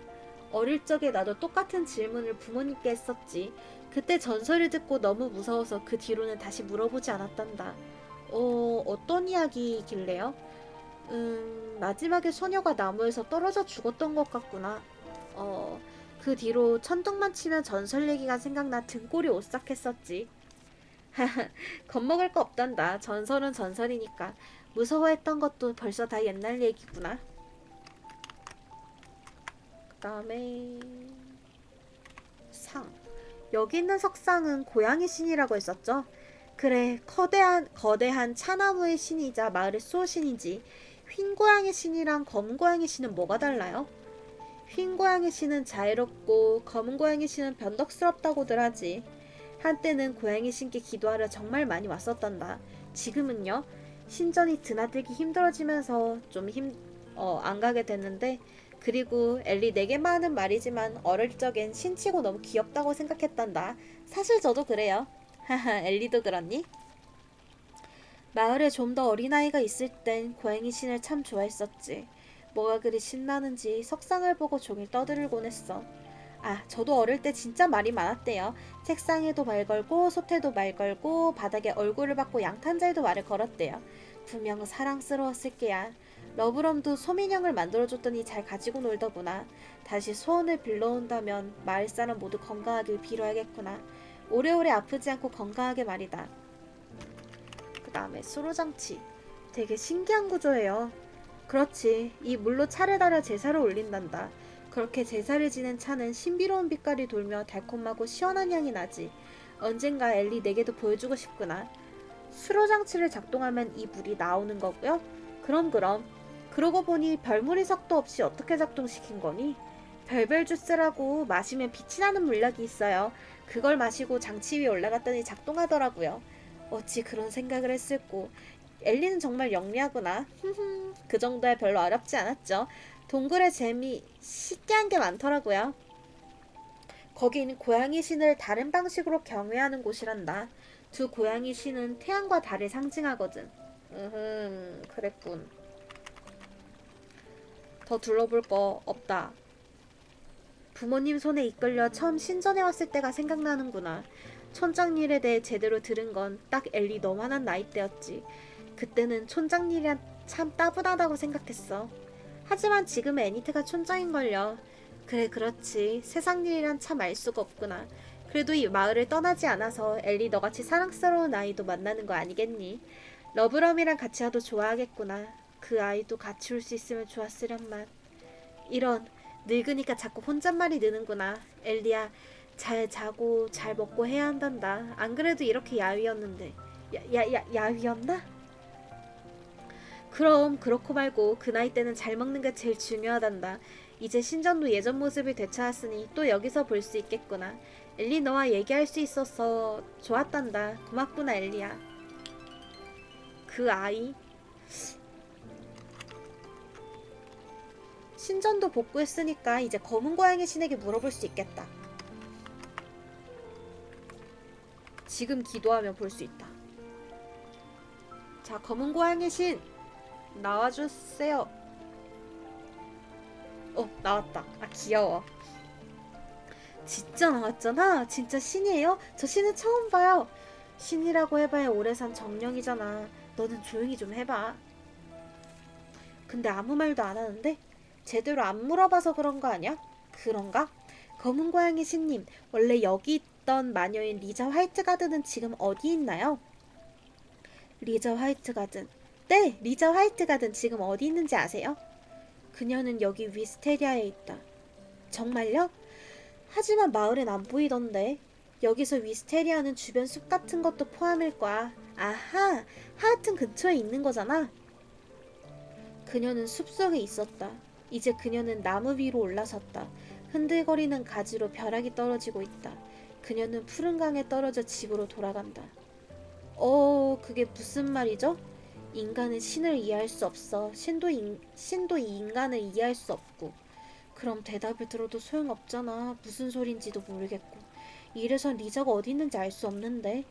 어릴 적에 나도 똑같은 질문을 부모님께 했었지. 그때 전설을 듣고 너무 무서워서 그 뒤로는 다시 물어보지 않았단다. 어떤 이야기길래요? 마지막에 소녀가 나무에서 떨어져 죽었던 것 같구나. 그 뒤로 천둥만 치면 전설 얘기가 생각나 등골이 오싹했었지. 겁먹을 거 없단다. 전설은 전설이니까. 무서워했던 것도 벌써 다 옛날 얘기구나. 그 다음에 상. 여기 있는 석상은 고양이 신이라고 했었죠? 그래, 거대한 차나무의 신이자 마을의 수호신이지. 흰 고양이 신이랑 검은 고양이 신은 뭐가 달라요? 흰 고양이 신은 자애롭고 검은 고양이 신은 변덕스럽다고들 하지. 한때는 고양이 신께 기도하러 정말 많이 왔었단다. 지금은요? 신전이 드나들기 힘들어지면서 좀 안 가게 됐는데, 그리고 엘리 내게만 하는 말이지만 어릴 적엔 신치고 너무 귀엽다고 생각했단다. 사실 저도 그래요. 하하, 엘리도 그렇니? 마을에 좀 더 어린아이가 있을 땐 고양이 신을 참 좋아했었지. 뭐가 그리 신나는지 석상을 보고 종일 떠들곤 했어. 아, 저도 어릴 때 진짜 말이 많았대요. 책상에도 말 걸고 솥에도 말 걸고 바닥에 얼굴을 받고 양탄자에도 말을 걸었대요. 분명 사랑스러웠을 게야. 러브럼도 소민형을 만들어줬더니 잘 가지고 놀더구나. 다시 소원을 빌러온다면 마을 사람 모두 건강하길 빌어야겠구나. 오래오래 아프지 않고 건강하게 말이다. 그 다음에 수로장치. 되게 신기한 구조예요. 그렇지. 이 물로 차를 달아 제사를 올린단다. 그렇게 제사를 지낸 차는 신비로운 빛깔이 돌며 달콤하고 시원한 향이 나지. 언젠가 엘리 내게도 보여주고 싶구나. 수로장치를 작동하면 이 물이 나오는 거고요. 그럼. 그러고 보니 별무리 석도 없이 어떻게 작동시킨 거니? 별별 주스라고 마시면 빛이 나는 물약이 있어요. 그걸 마시고 장치 위에 올라갔더니 작동하더라고요. 어찌 그런 생각을 했을꼬. 엘리는 정말 영리하구나. 그 정도야 별로 어렵지 않았죠. 동굴의 재미 쉽게 한 게 많더라고요. 거긴 고양이 신을 다른 방식으로 경외하는 곳이란다. 두 고양이 신은 태양과 달을 상징하거든. 그랬군. 더 둘러볼 거 없다. 부모님 손에 이끌려 처음 신전에 왔을 때가 생각나는구나. 촌장 일에 대해 제대로 들은 건 딱 엘리 너만한 나이 때였지. 그때는 촌장 일이란 참 따분하다고 생각했어. 하지만 지금의 애니트가 촌장인걸요. 그래 그렇지. 세상 일이란 참 알 수가 없구나. 그래도 이 마을을 떠나지 않아서 엘리 너같이 사랑스러운 아이도 만나는 거 아니겠니? 러브럼이랑 같이 와도 좋아하겠구나. 그 아이도 같이 올 수 있으면 좋았으련만. 이런, 늙으니까 자꾸 혼잣말이 느는구나. 엘리야, 잘 자고 잘 먹고 해야 한단다. 안 그래도 이렇게 야위였는데. 야위였나? 그럼 그렇고 말고 그 나이 때는 잘 먹는 게 제일 중요하단다. 이제 신전도 예전 모습을 되찾았으니 또 여기서 볼 수 있겠구나. 엘리 너와 얘기할 수 있어서 좋았단다. 고맙구나 엘리야. 그 아이? 신전도 복구했으니까 이제 검은 고양이 신에게 물어볼 수 있겠다. 지금 기도하면 볼 수 있다. 자, 검은 고양이 신 나와주세요. 나왔다. 아, 귀여워. 진짜 나왔잖아. 진짜 신이에요? 저 신은 처음 봐요. 신이라고 해봐야 오래 산 정령이잖아. 너는 조용히 좀 해봐. 근데 아무 말도 안 하는데? 제대로 안 물어봐서 그런 거 아니야? 그런가? 검은 고양이 신님, 원래 여기 있던 마녀인 리자 화이트가든은 지금 어디 있나요? 리자 화이트가든. 네, 리자 화이트가든 지금 어디 있는지 아세요? 그녀는 여기 위스테리아에 있다. 정말요? 하지만 마을엔 안 보이던데. 여기서 위스테리아는 주변 숲 같은 것도 포함일 거야. 아하, 하여튼 근처에 있는 거잖아. 그녀는 숲속에 있었다. 이제 그녀는 나무 위로 올라섰다. 흔들거리는 가지로 벼락이 떨어지고 있다. 그녀는 푸른 강에 떨어져 집으로 돌아간다. 그게 무슨 말이죠? 인간은 신을 이해할 수 없어. 신도 이 인간을 이해할 수 없고. 그럼 대답을 들어도 소용없잖아. 무슨 소린지도 모르겠고. 이래선 리자가 어디 있는지 알 수 없는데.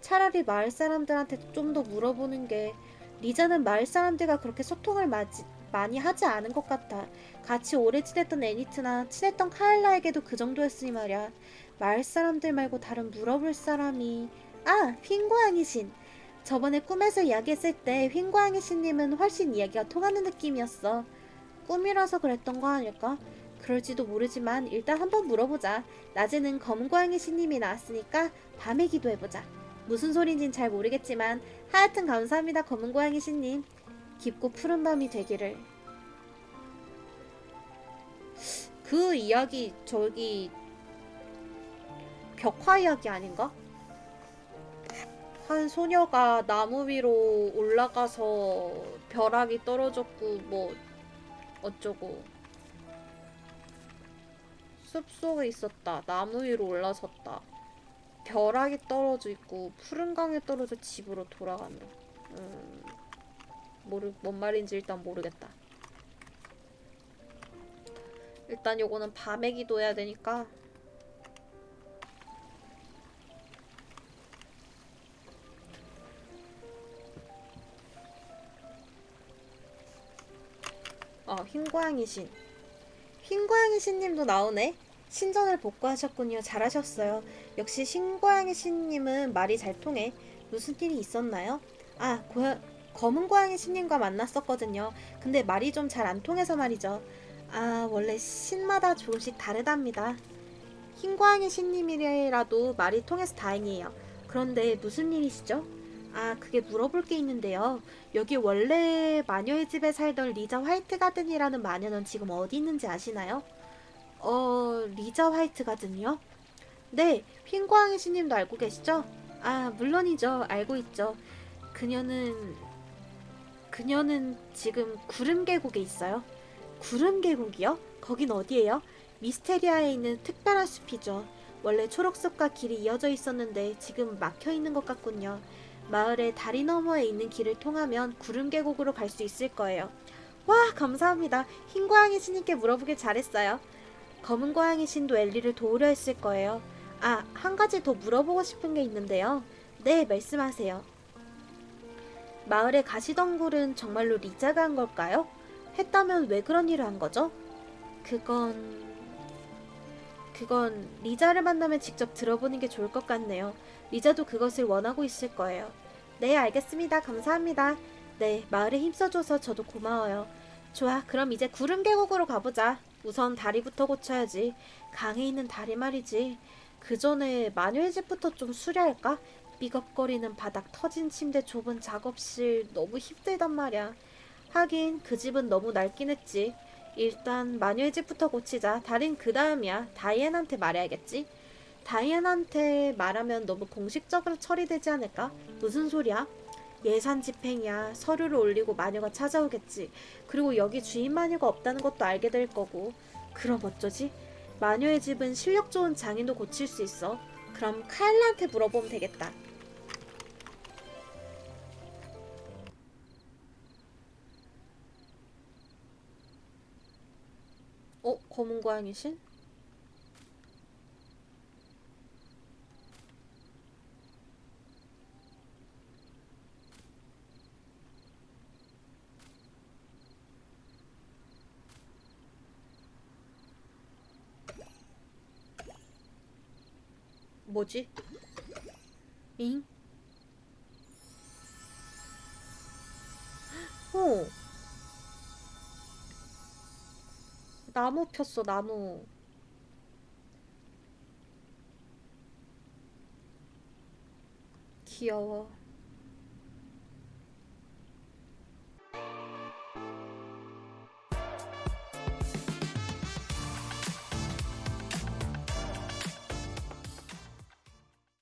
차라리 마을 사람들한테 좀 더 물어보는 게. 리자는 마을 사람들과 그렇게 소통을 많이 하지 않은 것 같아. 같이 오래 지냈던 애니트나 친했던 카일라에게도 그 정도였으니 말이야. 마을 사람들 말고 다른 물어볼 사람이. 아, 흰고양이신. 저번에 꿈에서 이야기했을 때 흰고양이 신님은 훨씬 이야기가 통하는 느낌이었어. 꿈이라서 그랬던 거 아닐까? 그럴지도 모르지만 일단 한번 물어보자. 낮에는 검은 고양이 신님이 나왔으니까 밤에 기도해보자. 무슨 소린진 잘 모르겠지만 하여튼 감사합니다, 검은 고양이 신님. 깊고 푸른 밤이 되기를. 그 이야기 저기 벽화 이야기 아닌가? 한 소녀가 나무 위로 올라가서 벼락이 떨어졌고 뭐 어쩌고 숲속에 있었다. 나무 위로 올라섰다. 벼락이 떨어져 있고 푸른 강에 떨어져 집으로 돌아간다. 뭔 말인지 일단 모르겠다. 일단 요거는 밤에 기도해야 되니까. 흰고양이 신. 흰고양이 신님도 나오네. 신전을 복구하셨군요. 잘하셨어요. 역시 흰고양이 신님은 말이 잘 통해. 무슨 일이 있었나요? 검은 고양이 신님과 만났었거든요. 근데 말이 좀 잘 안 통해서 말이죠. 원래 신마다 조금씩 다르답니다. 흰고양이 신님이라도 말이 통해서 다행이에요. 그런데 무슨 일이시죠? 그게 물어볼 게 있는데요. 여기 원래 마녀의 집에 살던 리자 화이트가든이라는 마녀는 지금 어디 있는지 아시나요? 리자 화이트가든이요? 네, 흰고양이 신님도 알고 계시죠? 물론이죠. 알고 있죠. 그녀는 지금 구름계곡에 있어요. 구름계곡이요? 거긴 어디예요? 미스테리아에 있는 특별한 숲이죠. 원래 초록숲과 길이 이어져 있었는데 지금 막혀 있는 것 같군요. 마을의 다리 너머에 있는 길을 통하면 구름계곡으로 갈 수 있을 거예요. 와, 감사합니다. 흰 고양이 신님께 물어보길 잘했어요. 검은 고양이 신도 엘리를 도우려 했을 거예요. 한 가지 더 물어보고 싶은 게 있는데요. 네, 말씀하세요. 마을에 가시던 굴은 정말로 리자가 한 걸까요? 했다면 왜 그런 일을 한 거죠? 그건 리자를 만나면 직접 들어보는 게 좋을 것 같네요. 리자도 그것을 원하고 있을 거예요. 네, 알겠습니다. 감사합니다. 네, 마을에 힘써줘서 저도 고마워요. 좋아, 그럼 이제 구름 계곡으로 가보자. 우선 다리부터 고쳐야지. 강에 있는 다리 말이지. 그 전에 마녀의 집부터 좀 수리할까? 삐걱거리는 바닥, 터진 침대, 좁은 작업실 너무 힘들단 말이야. 하긴 그 집은 너무 낡긴 했지. 일단 마녀의 집부터 고치자. 다린 그 다음이야. 다이앤한테 말해야겠지? 다이앤한테 말하면 너무 공식적으로 처리되지 않을까? 무슨 소리야? 예산 집행이야. 서류를 올리고 마녀가 찾아오겠지. 그리고 여기 주인 마녀가 없다는 것도 알게 될 거고. 그럼 어쩌지? 마녀의 집은 실력 좋은 장인도 고칠 수 있어. 그럼 카일라한테 물어보면 되겠다. 검은 고양이신? 뭐지? 잉? 어, 나무 폈어, 나무. 귀여워.